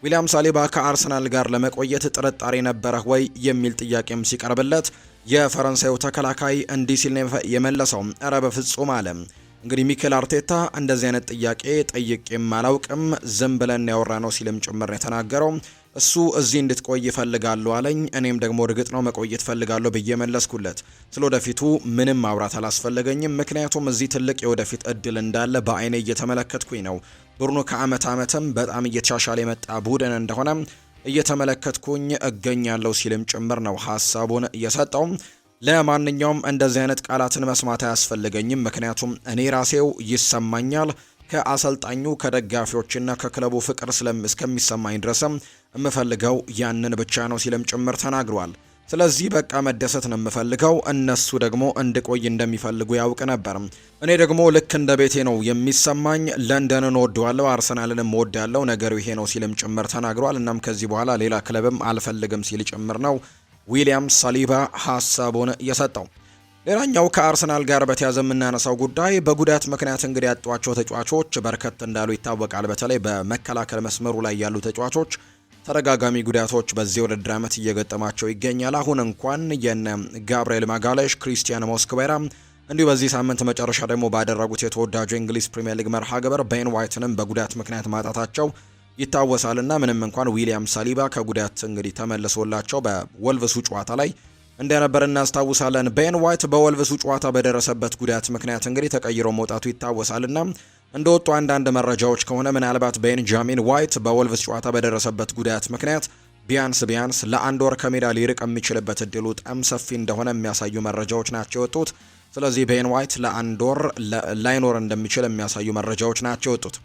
ዊሊያም ሳሊባ ከአርሰናል ጋር ለመቆየት ጥርጣሬ ነበረህ ወይ የሚል ጥያቄም ሲቀርብለት የፈረንሳዩ ተከላካይ እንዲህ ሲል የመለሰው እረ በፍጹም አለ። እንግዲህ ሚኬል አርቴታ እንደዚህ አይነት ጥያቄ ጠይቄም አላውቅም፣ ዝም ብለን ያወራ ነው ሲልም ጭምር የተናገረው። እሱ እዚህ እንድትቆይ ይፈልጋለሁ አለኝ፣ እኔም ደግሞ እርግጥ ነው መቆየት ፈልጋለሁ ብዬ መለስኩለት። ስለ ወደፊቱ ምንም ማውራት አላስፈለገኝም፣ ምክንያቱም እዚህ ትልቅ የወደፊት እድል እንዳለ በአይኔ እየተመለከትኩኝ ነው። ቡድኑ ከአመት አመትም በጣም እየተሻሻለ የመጣ ቡድን እንደሆነ እየተመለከትኩኝ እገኛለሁ ሲልም ጭምር ነው ሀሳቡን የሰጠው። ለማንኛውም እንደዚህ አይነት ቃላትን መስማት አያስፈልገኝም፣ ምክንያቱም እኔ ራሴው ይሰማኛል ከአሰልጣኙ ከደጋፊዎችና ከክለቡ ፍቅር እስከሚሰማኝ ድረስም የምፈልገው ያንን ብቻ ነው ሲልም ጭምር ተናግሯል። ስለዚህ በቃ መደሰት ነው የምፈልገው፣ እነሱ ደግሞ እንድቆይ እንደሚፈልጉ ያውቅ ነበር። እኔ ደግሞ ልክ እንደ ቤቴ ነው የሚሰማኝ፣ ለንደንን ወደዋለሁ፣ አርሰናልንም ወዳለሁ፣ ነገሩ ይሄ ነው ሲልም ጭምር ተናግሯል። እናም ከዚህ በኋላ ሌላ ክለብም አልፈልግም ሲል ጭምር ነው ዊሊያም ሳሊባ ሀሳቡን የሰጠው። ሌላኛው ከአርሰናል ጋር በተያያዘ የምናነሳው ጉዳይ በጉዳት ምክንያት እንግዲህ ያጧቸው ተጫዋቾች በርከት እንዳሉ ይታወቃል። በተለይ በመከላከል መስመሩ ላይ ያሉ ተጫዋቾች ተደጋጋሚ ጉዳቶች በዚህ ውድድር ዓመት እየገጠማቸው ይገኛል። አሁን እንኳን የነ ጋብርኤል ማጋሌሽ፣ ክሪስቲያን ሞስኩዌራ እንዲሁ በዚህ ሳምንት መጨረሻ ደግሞ ባደረጉት የተወዳጁ የእንግሊዝ ፕሪምየር ሊግ መርሃ ግብር ቤን ዋይትንም በጉዳት ምክንያት ማጣታቸው ይታወሳልና ምንም እንኳን ዊሊያም ሳሊባ ከጉዳት እንግዲህ ተመልሶላቸው በወልቭሱ ጨዋታ ላይ እንደነበር እናስታውሳለን። ቤን ዋይት በወልቭሱ ጨዋታ በደረሰበት ጉዳት ምክንያት እንግዲህ ተቀይሮ መውጣቱ ይታወሳልና እንደወጡ አንዳንድ መረጃዎች ከሆነ ምናልባት ቤንጃሚን ዋይት በወልቭስ ጨዋታ በደረሰበት ጉዳት ምክንያት ቢያንስ ለአንድ ወር ከሜዳ ሊርቅ የሚችልበት እድሉ በጣም ሰፊ እንደሆነ የሚያሳዩ መረጃዎች ናቸው የወጡት። ስለዚህ ቤን ዋይት ለአንድ ወር ላይኖር እንደሚችል የሚያሳዩ መረጃዎች ናቸው የወጡት።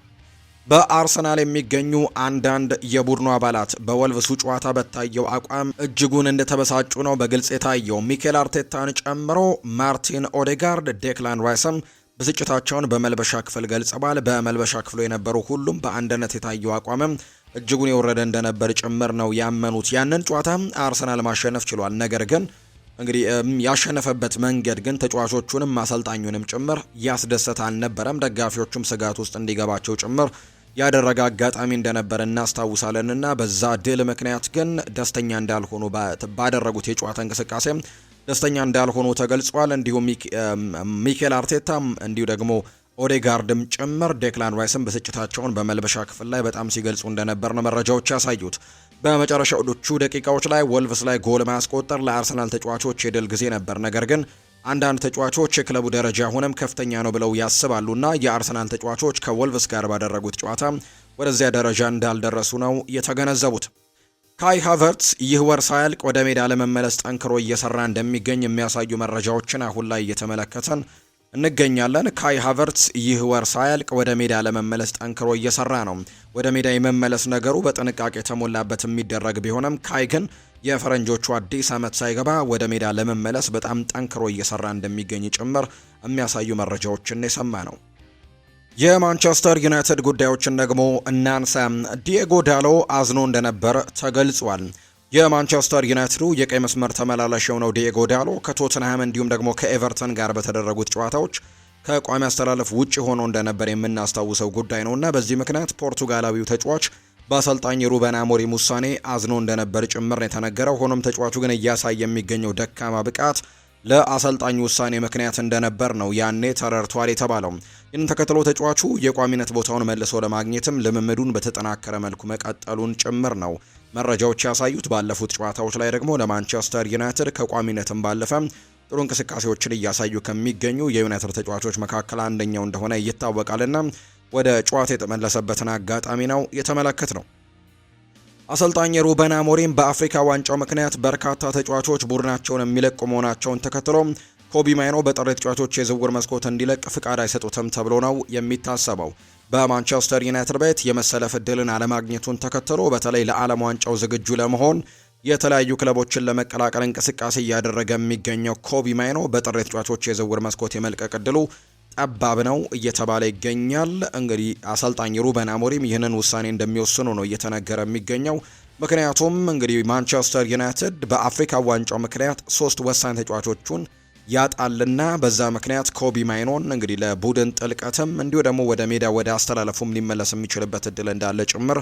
በአርሰናል የሚገኙ አንዳንድ የቡድኑ አባላት በወልቭሱ ጨዋታ በታየው አቋም እጅጉን እንደተበሳጩ ነው በግልጽ የታየው። ሚኬል አርቴታን ጨምሮ ማርቲን ኦዴጋርድ፣ ዴክላን ራይስም ብስጭታቸውን በመልበሻ ክፍል ገልጸዋል። በመልበሻ ክፍሉ የነበሩ ሁሉም በአንድነት የታየው አቋምም እጅጉን የወረደ እንደነበር ጭምር ነው ያመኑት። ያንን ጨዋታ አርሰናል ማሸነፍ ችሏል። ነገር ግን እንግዲህ ያሸነፈበት መንገድ ግን ተጫዋቾቹንም አሰልጣኙንም ጭምር ያስደሰተ አልነበረም። ደጋፊዎቹም ስጋት ውስጥ እንዲገባቸው ጭምር ያደረገ አጋጣሚ እንደነበር እናስታውሳለንና በዛ ድል ምክንያት ግን ደስተኛ እንዳልሆኑ ባደረጉት የጨዋታ እንቅስቃሴ ደስተኛ እንዳልሆኑ ተገልጿል። እንዲሁም ሚኬል አርቴታ እንዲሁ ደግሞ ኦዴጋርድም ጭምር ዴክላን ራይስም ብስጭታቸውን በመልበሻ ክፍል ላይ በጣም ሲገልጹ እንደነበር ነው መረጃዎች ያሳዩት። በመጨረሻዎቹ ደቂቃዎች ላይ ወልቭስ ላይ ጎል ማስቆጠር ለአርሰናል ተጫዋቾች የድል ጊዜ ነበር። ነገር ግን አንዳንድ ተጫዋቾች የክለቡ ደረጃ አሁንም ከፍተኛ ነው ብለው ያስባሉና የአርሰናል ተጫዋቾች ከወልቭስ ጋር ባደረጉት ጨዋታ ወደዚያ ደረጃ እንዳልደረሱ ነው የተገነዘቡት። ካይ ሃቨርትስ ይህ ወር ሳያልቅ ወደ ሜዳ ለመመለስ ጠንክሮ እየሰራ እንደሚገኝ የሚያሳዩ መረጃዎችን አሁን ላይ እየተመለከተን እንገኛለን። ካይ ሃቨርትስ ይህ ወር ሳያልቅ ወደ ሜዳ ለመመለስ ጠንክሮ እየሰራ ነው። ወደ ሜዳ የመመለስ ነገሩ በጥንቃቄ የተሞላበት የሚደረግ ቢሆንም ካይ ግን የፈረንጆቹ አዲስ ዓመት ሳይገባ ወደ ሜዳ ለመመለስ በጣም ጠንክሮ እየሰራ እንደሚገኝ ጭምር የሚያሳዩ መረጃዎችን የሰማ ነው። የማንቸስተር ዩናይትድ ጉዳዮችን ደግሞ እናንሳ። ዲየጎ ዳሎ አዝኖ እንደነበር ተገልጿል። የማንቸስተር ዩናይትዱ የቀይ መስመር ተመላላሽ የሆነው ዲየጎ ዳሎ ከቶትንሃም እንዲሁም ደግሞ ከኤቨርተን ጋር በተደረጉት ጨዋታዎች ከቋሚ አስተላለፍ ውጭ ሆኖ እንደነበር የምናስታውሰው ጉዳይ ነውና በዚህ ምክንያት ፖርቱጋላዊው ተጫዋች በአሰልጣኝ ሩበን አሞሪም ውሳኔ አዝኖ እንደነበር ጭምር ነው የተነገረው። ሆኖም ተጫዋቹ ግን እያሳየ የሚገኘው ደካማ ብቃት ለአሰልጣኙ ውሳኔ ምክንያት እንደነበር ነው ያኔ ተረድቷል የተባለው። ይህን ተከትሎ ተጫዋቹ የቋሚነት ቦታውን መልሶ ለማግኘትም ልምምዱን በተጠናከረ መልኩ መቀጠሉን ጭምር ነው መረጃዎች ያሳዩት። ባለፉት ጨዋታዎች ላይ ደግሞ ለማንቸስተር ዩናይትድ ከቋሚነትም ባለፈ ጥሩ እንቅስቃሴዎችን እያሳዩ ከሚገኙ የዩናይትድ ተጫዋቾች መካከል አንደኛው እንደሆነ ይታወቃልና ወደ ጨዋታ የተመለሰበትን አጋጣሚ ነው የተመለከት ነው። አሰልጣኝ ሩበን አሞሪም በአፍሪካ ዋንጫው ምክንያት በርካታ ተጫዋቾች ቡድናቸውን የሚለቁ መሆናቸውን ተከትሎ ኮቢ ማይኖ በጥር ተጫዋቾች የዝውውር መስኮት እንዲለቅ ፍቃድ አይሰጡትም ተብሎ ነው የሚታሰበው። በማንቸስተር ዩናይትድ ቤት የመሰለፍ ዕድልን አለማግኘቱን ተከትሎ በተለይ ለዓለም ዋንጫው ዝግጁ ለመሆን የተለያዩ ክለቦችን ለመቀላቀል እንቅስቃሴ እያደረገ የሚገኘው ኮቢ ማይኖ በጥር ተጫዋቾች የዝውውር መስኮት የመልቀቅ ዕድሉ ጠባብ ነው እየተባለ ይገኛል። እንግዲህ አሰልጣኝ ሩበን አሞሪም ይህንን ውሳኔ እንደሚወስኑ ነው እየተነገረ የሚገኘው። ምክንያቱም እንግዲህ ማንቸስተር ዩናይትድ በአፍሪካ ዋንጫው ምክንያት 3 ወሳኝ ተጫዋቾቹን ያጣልና በዛ ምክንያት ኮቢ ማይኖን እንግዲህ ለቡድን ጥልቀትም እንዲሁ ደግሞ ወደ ሜዳ ወደ አስተላለፉም ሊመለስ የሚችልበት እድል እንዳለ ጭምር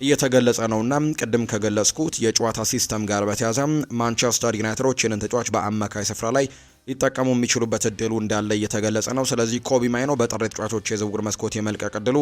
እየተገለጸ ነውና ቅድም ከገለጽኩት የጨዋታ ሲስተም ጋር በተያያዘ ማንቸስተር ዩናይትዶች ይህንን ተጫዋች በአማካይ ስፍራ ላይ ሊጠቀሙ የሚችሉበት እድሉ እንዳለ እየተገለጸ ነው። ስለዚህ ኮቢ ማይኖ በጥር ተጫዋቾች የዝውውር መስኮት የመልቀቅ እድሉ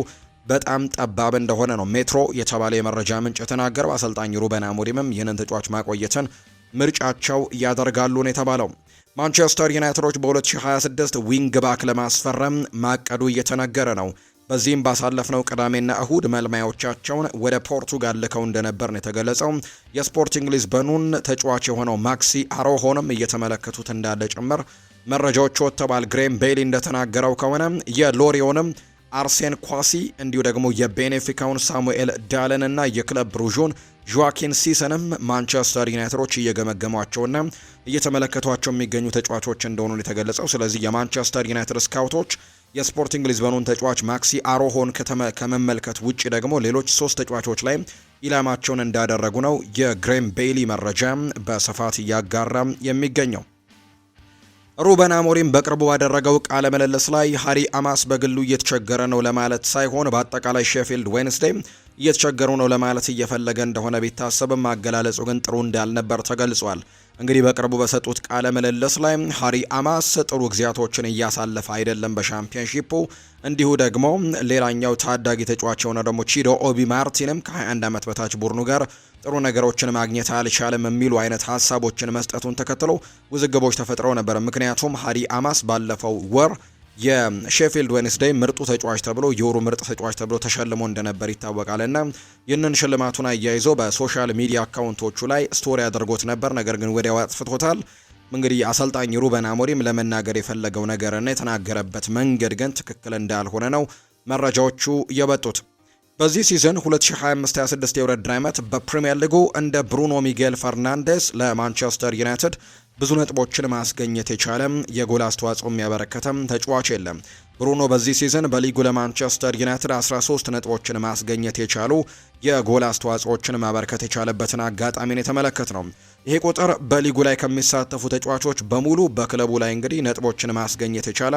በጣም ጠባብ እንደሆነ ነው ሜትሮ የተባለ የመረጃ ምንጭ የተናገረው። አሰልጣኝ ሩበን አሞሪምም ይህንን ተጫዋች ማቆየትን ምርጫቸው ያደርጋሉ ነው የተባለው። ማንቸስተር ዩናይትዶች በ2026 ዊንግ ባክ ለማስፈረም ማቀዱ እየተነገረ ነው። በዚህም ባሳለፍነው ቅዳሜና እሁድ መልማዮቻቸውን ወደ ፖርቱጋል ልከው እንደነበር ነው የተገለጸው። የስፖርቲንግ ሊዝበኑን ተጫዋች የሆነው ማክሲ አሮሆንም እየተመለከቱት እንዳለ ጭምር መረጃዎች ወጥተዋል። ግሬም ቤሊ እንደተናገረው ከሆነ የሎሪዮንም አርሴን ኳሲ እንዲሁ ደግሞ የቤኔፊካውን ሳሙኤል ዳለን እና የክለብ ብሩዡን ጆዋኪን ሲሰንም ማንቸስተር ዩናይትዶች እየገመገሟቸውና እየተመለከቷቸው የሚገኙ ተጫዋቾች እንደሆኑ የተገለጸው። ስለዚህ የማንቸስተር ዩናይትድ ስካውቶች የስፖርቲንግ ሊዝበኑን ተጫዋች ማክሲ አሮሆን ከመመልከት ውጪ ደግሞ ሌሎች 3 ተጫዋቾች ላይ ኢላማቸውን እንዳደረጉ ነው የግሬም ቤሊ መረጃ በስፋት እያጋራ የሚገኘው። ሩበን አሞሪም በቅርቡ ባደረገው ቃለ ምልልስ ላይ ሃሪ አማስ በግሉ እየተቸገረ ነው ለማለት ሳይሆን በአጠቃላይ ሼፊልድ ዌንስዴይ እየተቸገሩ ነው ለማለት እየፈለገ እንደሆነ ቢታሰብም ማገላለጹ ግን ጥሩ እንዳልነበር ተገልጿል። እንግዲህ በቅርቡ በሰጡት ቃለ ምልልስ ላይ ሃሪ አማስ ጥሩ ጊዜያቶችን እያሳለፈ አይደለም በሻምፒዮንሺፑ፣ እንዲሁ ደግሞ ሌላኛው ታዳጊ ተጫዋች የሆነ ደግሞ ቺዶ ኦቢ ማርቲንም ከ21 ዓመት በታች ቡድኑ ጋር ጥሩ ነገሮችን ማግኘት አልቻለም የሚሉ አይነት ሀሳቦችን መስጠቱን ተከትሎ ውዝግቦች ተፈጥረው ነበር። ምክንያቱም ሃሪ አማስ ባለፈው ወር የሼፊልድ ዌንስዴይ ምርጡ ተጫዋች ተብሎ የወሩ ምርጥ ተጫዋች ተብሎ ተሸልሞ እንደነበር ይታወቃልና ይህንን ሽልማቱን አያይዞ በሶሻል ሚዲያ አካውንቶቹ ላይ ስቶሪ አድርጎት ነበር። ነገር ግን ወዲያው አጥፍቶታል። እንግዲህ አሰልጣኝ ሩበን አሞሪም ለመናገር የፈለገው ነገርና የተናገረበት መንገድ ግን ትክክል እንዳልሆነ ነው መረጃዎቹ የወጡት። በዚህ ሲዝን 2025-26 የውድድር ዓመት በፕሪሚየር ሊጉ እንደ ብሩኖ ሚጌል ፈርናንዴስ ለማንቸስተር ዩናይትድ ብዙ ነጥቦችን ማስገኘት የቻለ የጎል አስተዋጽኦ የሚያበረከተም ተጫዋች የለም። ብሩኖ በዚህ ሲዝን በሊጉ ለማንቸስተር ዩናይትድ 13 ነጥቦችን ማስገኘት የቻሉ የጎል አስተዋጽኦችን ማበረከት የቻለበትን አጋጣሚን የተመለከት ነው። ይሄ ቁጥር በሊጉ ላይ ከሚሳተፉ ተጫዋቾች በሙሉ በክለቡ ላይ እንግዲህ ነጥቦችን ማስገኘት የቻለ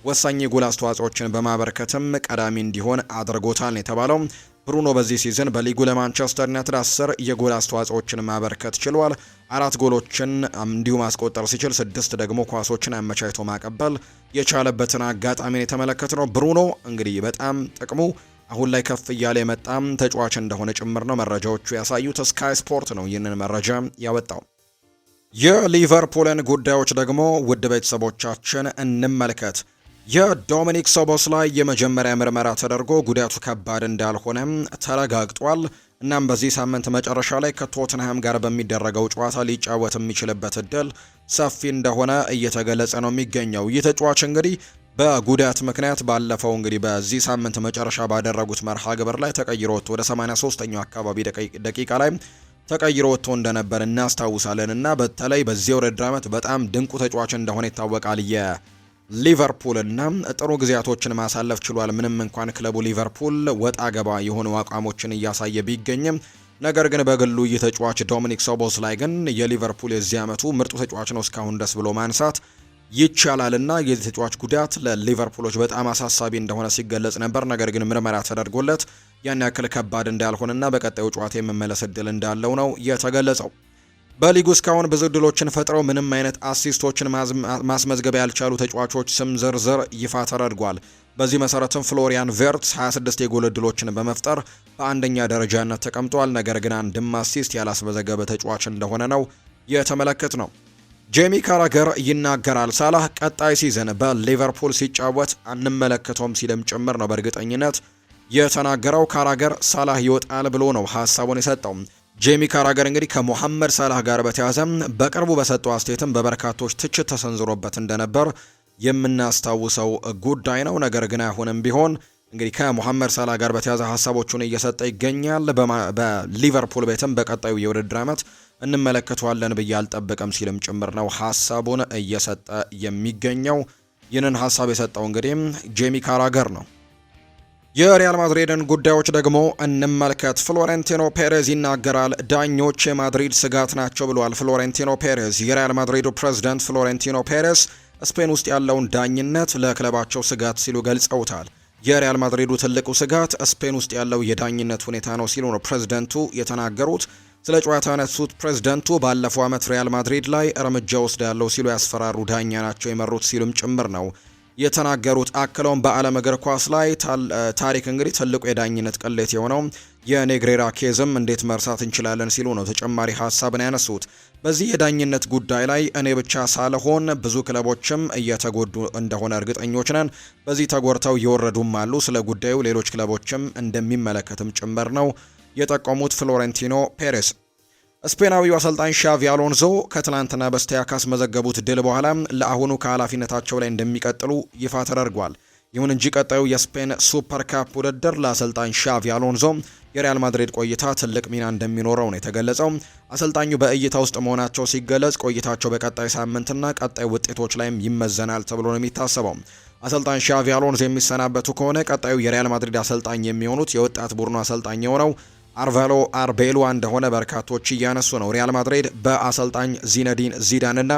ወሳኝ የጎል አስተዋጽኦችን በማበረከትም ቀዳሚ እንዲሆን አድርጎታል ነው የተባለው። ብሩኖ በዚህ ሲዝን በሊጉ ለማንቸስተር ዩናይትድ 10 የጎል አስተዋጽኦችን ማበርከት ችሏል። 4 ጎሎችን እንዲሁ ማስቆጠር ሲችል 6 ደግሞ ኳሶችን አመቻችቶ ማቀበል የቻለበትን አጋጣሚን የተመለከትነው። ብሩኖ እንግዲህ በጣም ጥቅሙ አሁን ላይ ከፍ እያለ የመጣም ተጫዋች እንደሆነ ጭምር ነው መረጃዎቹ ያሳዩት። ስካይ ስፖርት ነው ይህንን መረጃ ያወጣው። የሊቨርፑልን ጉዳዮች ደግሞ ውድ ቤተሰቦቻችን እንመልከት። የዶሚኒክ ሶቦስላይ የመጀመሪያ ምርመራ ተደርጎ ጉዳቱ ከባድ እንዳልሆነ ተረጋግጧል። እናም በዚህ ሳምንት መጨረሻ ላይ ከቶትንሃም ጋር በሚደረገው ጨዋታ ሊጫወት የሚችልበት እድል ሰፊ እንደሆነ እየተገለጸ ነው የሚገኘው። ይህ ተጫዋች እንግዲህ በጉዳት ምክንያት ባለፈው እንግዲህ በዚህ ሳምንት መጨረሻ ባደረጉት መርሃ ግብር ላይ ተቀይሮ ወጥቶ ወደ 83ኛው አካባቢ ደቂቃ ላይ ተቀይሮ ወጥቶ እንደነበር እናስታውሳለን እና በተለይ በዚህ ውድድር ዓመት በጣም ድንቁ ተጫዋች እንደሆነ ይታወቃል። ሊቨርፑል እና ጥሩ ጊዜያቶችን ማሳለፍ ችሏል። ምንም እንኳን ክለቡ ሊቨርፑል ወጣ ገባ የሆኑ አቋሞችን እያሳየ ቢገኝም ነገር ግን በግሉ የተጫዋች ዶሚኒክ ሶቦስላይ ግን የሊቨርፑል የዚህ ዓመቱ ምርጡ ተጫዋች ነው እስካሁን ደስ ብሎ ማንሳት ይቻላልና የዚህ ተጫዋች ጉዳት ለሊቨርፑሎች በጣም አሳሳቢ እንደሆነ ሲገለጽ ነበር። ነገር ግን ምርመራ ተደርጎለት ያን ያክል ከባድ እንዳልሆነና በቀጣዩ ጨዋታ የመመለስ እድል እንዳለው ነው የተገለጸው። በሊጉ እስካሁን ብዙ እድሎችን ፈጥረው ምንም አይነት አሲስቶችን ማስመዝገብ ያልቻሉ ተጫዋቾች ስም ዝርዝር ይፋ ተደርጓል። በዚህ መሰረትም ፍሎሪያን ቬርትስ 26 የጎል እድሎችን በመፍጠር በአንደኛ ደረጃነት ተቀምጧል። ነገር ግን አንድም አሲስት ያላስመዘገበ ተጫዋች እንደሆነ ነው የተመለከት ነው። ጄሚ ካራገር ይናገራል። ሳላህ ቀጣይ ሲዝን በሊቨርፑል ሲጫወት አንመለከተውም ሲልም ጭምር ነው በእርግጠኝነት የተናገረው። ካራገር ሳላህ ይወጣል ብሎ ነው ሀሳቡን የሰጠው። ጄሚ ካራገር እንግዲህ ከሞሐመድ ሳላህ ጋር በተያያዘ በቅርቡ በሰጠው አስተያየትም በበርካቶች ትችት ተሰንዝሮበት እንደነበር የምናስታውሰው ጉዳይ ነው። ነገር ግን አሁንም ቢሆን እንግዲህ ከሞሐመድ ሳላህ ጋር በተያያዘ ሀሳቦቹን እየሰጠ ይገኛል። በሊቨርፑል ቤትም በቀጣዩ የውድድር ዓመት እንመለከተዋለን ብዬ አልጠበቅም ሲልም ጭምር ነው ሀሳቡን እየሰጠ የሚገኘው። ይህንን ሀሳብ የሰጠው እንግዲህ ጄሚ ካራገር ነው። የሪያል ማድሪድን ጉዳዮች ደግሞ እንመልከት። ፍሎሬንቲኖ ፔሬዝ ይናገራል። ዳኞች የማድሪድ ስጋት ናቸው ብሏል ፍሎሬንቲኖ ፔሬዝ። የሪያል ማድሪዱ ፕሬዝዳንት ፍሎሬንቲኖ ፔሬዝ ስፔን ውስጥ ያለውን ዳኝነት ለክለባቸው ስጋት ሲሉ ገልጸውታል። የሪያል ማድሪዱ ትልቁ ስጋት ስፔን ውስጥ ያለው የዳኝነት ሁኔታ ነው ሲሉ ነው ፕሬዝዳንቱ የተናገሩት። ስለ ጨዋታ ያነሱት ፕሬዝዳንቱ ባለፈው ዓመት ሪያል ማድሪድ ላይ እርምጃ ወስዳለሁ ሲሉ ያስፈራሩ ዳኛ ናቸው የመሩት ሲሉም ጭምር ነው የተናገሩት። አክለውም በዓለም እግር ኳስ ላይ ታሪክ እንግዲህ ትልቁ የዳኝነት ቅሌት የሆነው የኔግሬራ ኬዝም እንዴት መርሳት እንችላለን ሲሉ ነው ተጨማሪ ሀሳብን ያነሱት። በዚህ የዳኝነት ጉዳይ ላይ እኔ ብቻ ሳልሆን ብዙ ክለቦችም እየተጎዱ እንደሆነ እርግጠኞች ነን። በዚህ ተጎድተው እየወረዱም አሉ። ስለ ጉዳዩ ሌሎች ክለቦችም እንደሚመለከትም ጭምር ነው የጠቆሙት ፍሎሬንቲኖ ፔሬስ። ስፔናዊው አሰልጣኝ ሻቪ አሎንዞ ከትላንትና በስቲያ ካስመዘገቡት ድል በኋላ ለአሁኑ ከኃላፊነታቸው ላይ እንደሚቀጥሉ ይፋ ተደርጓል። ይሁን እንጂ ቀጣዩ የስፔን ሱፐር ካፕ ውድድር ለአሰልጣኝ ሻቪ አሎንዞ የሪያል ማድሪድ ቆይታ ትልቅ ሚና እንደሚኖረው ነው የተገለጸው። አሰልጣኙ በእይታ ውስጥ መሆናቸው ሲገለጽ ቆይታቸው በቀጣይ ሳምንትና ቀጣይ ውጤቶች ላይም ይመዘናል ተብሎ ነው የሚታሰበው። አሰልጣኝ ሻቪ አሎንዞ የሚሰናበቱ ከሆነ ቀጣዩ የሪያል ማድሪድ አሰልጣኝ የሚሆኑት የወጣት ቡድኑ አሰልጣኝ የሆነው አልቫሮ አርቤሎዋ እንደሆነ በርካቶች እያነሱ ነው። ሪያል ማድሪድ በአሰልጣኝ ዚነዲን ዚዳንና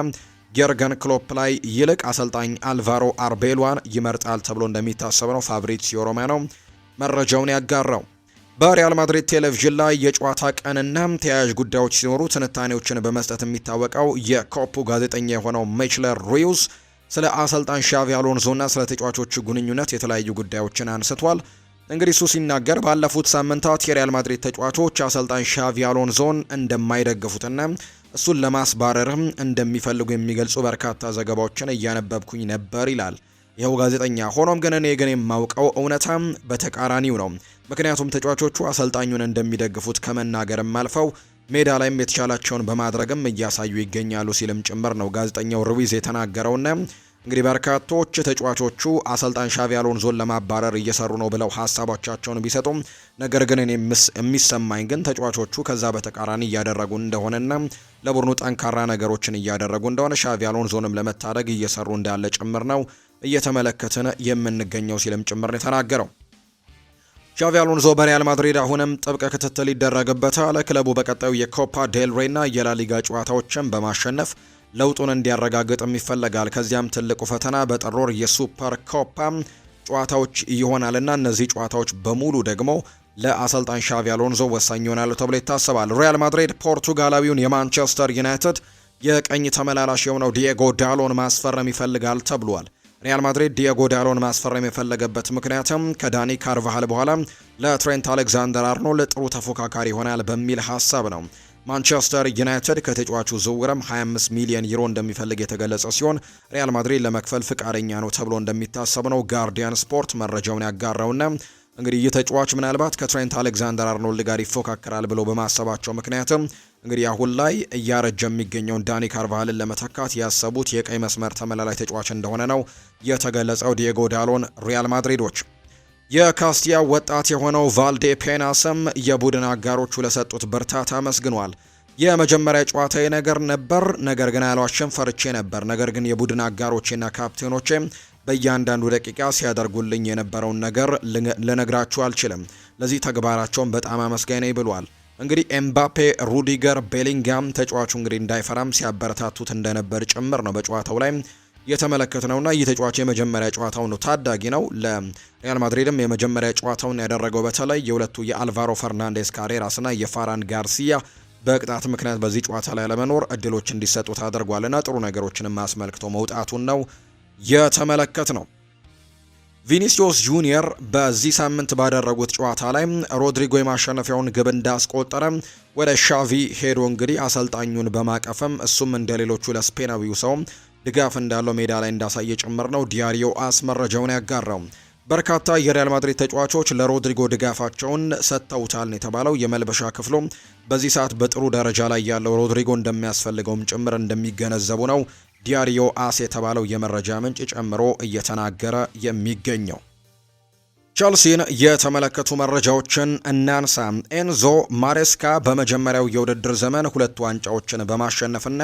የርገን ክሎፕ ላይ ይልቅ አሰልጣኝ አልቫሮ አርቤሎዋን ይመርጣል ተብሎ እንደሚታሰብ ነው ፋብሪዚዮ ሮማኖ መረጃውን ያጋራው። በሪያል ማድሪድ ቴሌቪዥን ላይ የጨዋታ ቀንና ተያያዥ ጉዳዮች ሲኖሩ ትንታኔዎችን በመስጠት የሚታወቀው የኮፑ ጋዜጠኛ የሆነው ሚችለር ሩዩስ ስለ አሰልጣኝ ሻቪ አሎንሶና ስለ ተጫዋቾቹ ግንኙነት የተለያዩ ጉዳዮችን አንስቷል። እንግዲህ እሱ ሲናገር ባለፉት ሳምንታት የሪያል ማድሪድ ተጫዋቾች አሰልጣኝ ሻቪ አሎንሶን እንደማይደግፉትና እሱን ለማስባረርም እንደሚፈልጉ የሚገልጹ በርካታ ዘገባዎችን እያነበብኩኝ ነበር ይላል ይኸው ጋዜጠኛ። ሆኖም ግን እኔ የማውቀው እውነታም በተቃራኒው ነው። ምክንያቱም ተጫዋቾቹ አሰልጣኙን እንደሚደግፉት ከመናገርም አልፈው ሜዳ ላይም የተቻላቸውን በማድረግም እያሳዩ ይገኛሉ ሲልም ጭምር ነው ጋዜጠኛው ሩዊዝ የተናገረውና እንግዲህ በርካቶች ተጫዋቾቹ አሰልጣኝ ሻቪ አሎንሶን ለማባረር እየሰሩ ነው ብለው ሀሳቦቻቸውን ቢሰጡም ነገር ግን እኔ የሚሰማኝ ግን ተጫዋቾቹ ከዛ በተቃራኒ እያደረጉ እንደሆነና ለቡድኑ ጠንካራ ነገሮችን እያደረጉ እንደሆነ ሻቪ አሎንሶንም ለመታደግ እየሰሩ እንዳለ ጭምር ነው እየተመለከትን የምንገኘው ሲልም ጭምር ነው የተናገረው። ሻቪ አሎንሶ በሪያል ማድሪድ አሁንም ጥብቅ ክትትል ይደረግበታል። ክለቡ በቀጣዩ የኮፓ ዴል ሬይና የላሊጋ ጨዋታዎችን በማሸነፍ ለውጡን እንዲያረጋግጥም ይፈለጋል። ከዚያም ትልቁ ፈተና በጥር ወር የሱፐር ኮፓ ጨዋታዎች ይሆናልና እነዚህ ጨዋታዎች በሙሉ ደግሞ ለአሰልጣኝ ሻቪ አሎንሶ ወሳኝ ይሆናሉ ተብሎ ይታሰባል። ሪያል ማድሪድ ፖርቱጋላዊውን የማንቸስተር ዩናይትድ የቀኝ ተመላላሽ የሆነው ዲየጎ ዳሎን ማስፈረም ይፈልጋል ተብሏል። ሪያል ማድሪድ ዲየጎ ዳሎን ማስፈረም የፈለገበት ምክንያትም ከዳኒ ካርቫሃል በኋላ ለትሬንት አሌክዛንደር አርኖልድ ጥሩ ተፎካካሪ ይሆናል በሚል ሀሳብ ነው። ማንቸስተር ዩናይትድ ከተጫዋቹ ዝውውርም 25 ሚሊዮን ዩሮ እንደሚፈልግ የተገለጸ ሲሆን ሪያል ማድሪድ ለመክፈል ፍቃደኛ ነው ተብሎ እንደሚታሰብ ነው ጋርዲያን ስፖርት መረጃውን ያጋራውና እንግዲህ ይህ ተጫዋች ምናልባት ከትሬንት አሌክዛንደር አርኖልድ ጋር ይፎካከራል ብሎ በማሰባቸው ምክንያትም እንግዲህ አሁን ላይ እያረጀ የሚገኘውን ዳኒ ካርቫሃልን ለመተካት ያሰቡት የቀይ መስመር ተመላላይ ተጫዋች እንደሆነ ነው የተገለጸው። ዲየጎ ዳሎን ሪያል ማድሪዶች የካስቲያ ወጣት የሆነው ቫልዴ ፔናስም የቡድን አጋሮቹ ለሰጡት ብርታት አመስግኗል። የመጀመሪያ ጨዋታዬ ነገር ግን አልዋሽም፣ ፈርቼ ነበር። ነገር ግን የቡድን አጋሮቼና ካፕቴኖቼ በእያንዳንዱ ደቂቃ ሲያደርጉልኝ የነበረውን ነገር ልነግራችሁ አልችልም። ለዚህ ተግባራቸውን በጣም አመስጋኝ ነኝ ብሏል። እንግዲህ ኤምባፔ፣ ሩዲገር፣ ቤሊንጋም ተጫዋቹ እንግዲህ እንዳይፈራም ሲያበረታቱት እንደነበር ጭምር ነው በጨዋታው ላይ የተመለከትነውና ይህ ተጫዋች የመጀመሪያ ጨዋታው ነው። ታዳጊ ነው። ለሪያል ማድሪድም የመጀመሪያ ጨዋታውን ያደረገው በተለይ የሁለቱ የአልቫሮ ፈርናንዴስ ካሬራስና የፋራን ጋርሲያ በቅጣት ምክንያት በዚህ ጨዋታ ላይ ለመኖር እድሎች እንዲሰጡት አድርጓልና ጥሩ ነገሮችንም አስመልክቶ መውጣቱን ነው የተመለከት ነው። ቪኒሲዮስ ጁኒየር በዚህ ሳምንት ባደረጉት ጨዋታ ላይ ሮድሪጎ የማሸነፊያውን ግብ እንዳስቆጠረ ወደ ሻቪ ሄዶ እንግዲህ አሰልጣኙን በማቀፍም እሱም እንደሌሎቹ ለስፔናዊው ሰው ድጋፍ እንዳለው ሜዳ ላይ እንዳሳየ ጭምር ነው ዲያሪዮ አስ መረጃውን ያጋራው። በርካታ የሪያል ማድሪድ ተጫዋቾች ለሮድሪጎ ድጋፋቸውን ሰጥተውታል ነው የተባለው። የመልበሻ ክፍሉ በዚህ ሰዓት በጥሩ ደረጃ ላይ ያለው ሮድሪጎ እንደሚያስፈልገውም ጭምር እንደሚገነዘቡ ነው ዲያሪዮ አስ የተባለው የመረጃ ምንጭ ጨምሮ እየተናገረ የሚገኘው። ቸልሲን የተመለከቱ መረጃዎችን እናንሳ። ኤንዞ ማሬስካ በመጀመሪያው የውድድር ዘመን 2 ዋንጫዎችን በማሸነፍና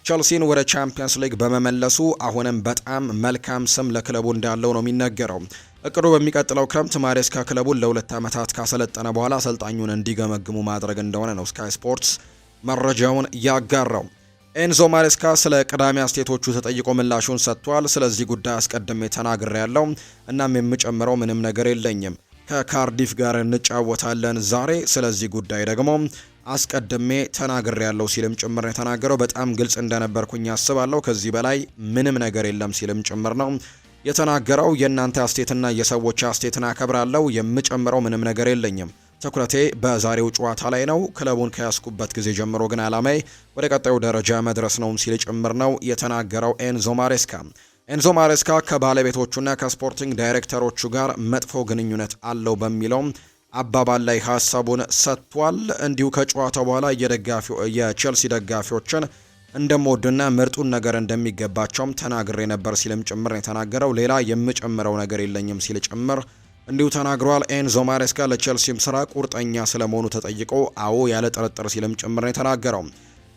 ቸልሲን ወደ ቻምፒየንስ ሊግ በመመለሱ አሁንም በጣም መልካም ስም ለክለቡ እንዳለው ነው የሚነገረው። እቅዱ በሚቀጥለው ክረምት ማሬስካ ክለቡን ለ2 ዓመታት ካሰለጠነ በኋላ አሰልጣኙን እንዲገመግሙ ማድረግ እንደሆነ ነው ስካይ ስፖርትስ መረጃውን ያጋራው። ኤንዞ ማሬስካ ስለ ቅዳሜ አስቴቶቹ ተጠይቆ ምላሹን ሰጥቷል። ስለዚህ ጉዳይ አስቀድሜ ተናግሬያለሁ፣ እናም የምጨምረው ምንም ነገር የለኝም። ከካርዲፍ ጋር እንጫወታለን ዛሬ። ስለዚህ ጉዳይ ደግሞ አስቀድሜ ተናግሬያለሁ ሲልም ጭምር የተናገረው። በጣም ግልጽ እንደነበርኩኝ አስባለሁ። ከዚህ በላይ ምንም ነገር የለም ሲልም ጭምር ነው የተናገረው። የእናንተ አስቴትና የሰዎች አስቴትን አከብራለሁ። የምጨምረው ምንም ነገር የለኝም። ትኩረቴ በዛሬው ጨዋታ ላይ ነው። ክለቡን ከያዝኩበት ጊዜ ጀምሮ ግን አላማዬ ወደ ቀጣዩ ደረጃ መድረስ ነው ሲል ጭምር ነው የተናገረው ኤንዞ ማሬስካ። ኤንዞ ማሬስካ ከባለቤቶቹና ከስፖርቲንግ ዳይሬክተሮቹ ጋር መጥፎ ግንኙነት አለው በሚለው አባባል ላይ ሀሳቡን ሰጥቷል። እንዲሁ ከጨዋታው በኋላ የቼልሲ ደጋፊዎችን እንደምወድና ምርጡን ነገር እንደሚገባቸውም ተናግሬ ነበር ሲልም ጭምር የተናገረው። ሌላ የምጨምረው ነገር የለኝም ሲል ጭምር እንዲሁ ተናግሯል። ኤንዞ ማሬስካ ለቼልሲም ስራ ቁርጠኛ ስለመሆኑ ተጠይቆ አዎ ያለ ጥርጥር ሲልም ጭምር የተናገረው።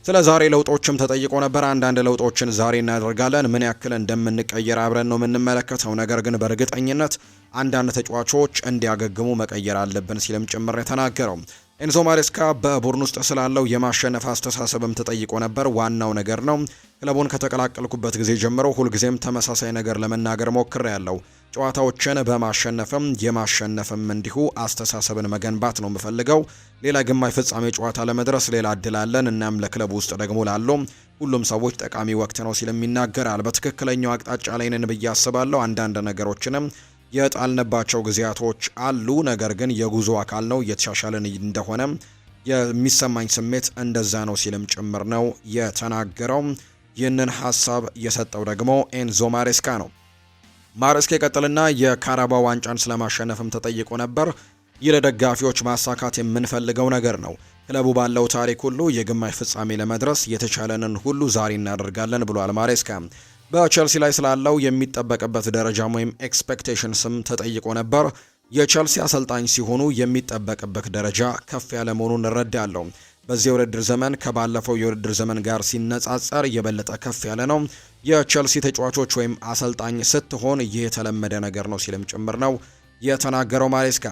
ስለ ዛሬ ለውጦችም ተጠይቆ ነበር። አንዳንድ ለውጦችን ዛሬ እናደርጋለን፣ ምን ያክል እንደምንቀየር አብረን ነው የምንመለከተው። ነገር ግን በእርግጠኝነት አንዳንድ ተጫዋቾች እንዲያገግሙ መቀየር አለብን ሲልም ጭምር የተናገረው። ኤንዞ ማሬስካ በቡድን ውስጥ ስላለው የማሸነፍ አስተሳሰብም ተጠይቆ ነበር። ዋናው ነገር ነው። ክለቡን ከተቀላቀልኩበት ጊዜ ጀምሮ ሁልጊዜም ተመሳሳይ ነገር ለመናገር ሞክሬያለሁ። ጨዋታዎችን በማሸነፍም የማሸነፍም እንዲሁ አስተሳሰብን መገንባት ነው የምፈልገው። ሌላ ግማሽ ፍጻሜ ጨዋታ ለመድረስ ሌላ እድል አለን። እናም ለክለቡ ውስጥ ደግሞ ላለው ሁሉም ሰዎች ጠቃሚ ወቅት ነው ሲልም ይናገራል። በትክክለኛው አቅጣጫ ላይ ነን ብዬ አስባለሁ። አንዳንድ ነገሮችንም የጣልንባቸው ጊዜያቶች አሉ፣ ነገር ግን የጉዞ አካል ነው። እየተሻሻልን እንደሆነ የሚሰማኝ ስሜት እንደዛ ነው ሲልም ጭምር ነው የተናገረው። ይህንን ሀሳብ የሰጠው ደግሞ ኤንዞ ማሬስካ ነው። ማሬስካ የቀጥልና የካራባው ዋንጫን ስለማሸነፍም ተጠይቆ ነበር። ይህ ለደጋፊዎች ማሳካት የምንፈልገው ነገር ነው። ክለቡ ባለው ታሪክ ሁሉ የግማሽ ፍጻሜ ለመድረስ የተቻለንን ሁሉ ዛሬ እናደርጋለን ብሏል ማሬስካ። በቸልሲ ላይ ስላለው የሚጠበቅበት ደረጃ ወይም ኤክስፔክቴሽንስም ተጠይቆ ነበር። የቸልሲ አሰልጣኝ ሲሆኑ የሚጠበቅበት ደረጃ ከፍ ያለ መሆኑን እንረዳለሁ። በዚህ የውድድር ዘመን ከባለፈው የውድድር ዘመን ጋር ሲነጻጸር የበለጠ ከፍ ያለ ነው። የቸልሲ ተጫዋቾች ወይም አሰልጣኝ ስትሆን ይህ የተለመደ ነገር ነው ሲልም ጭምር ነው የተናገረው ማሬስካ።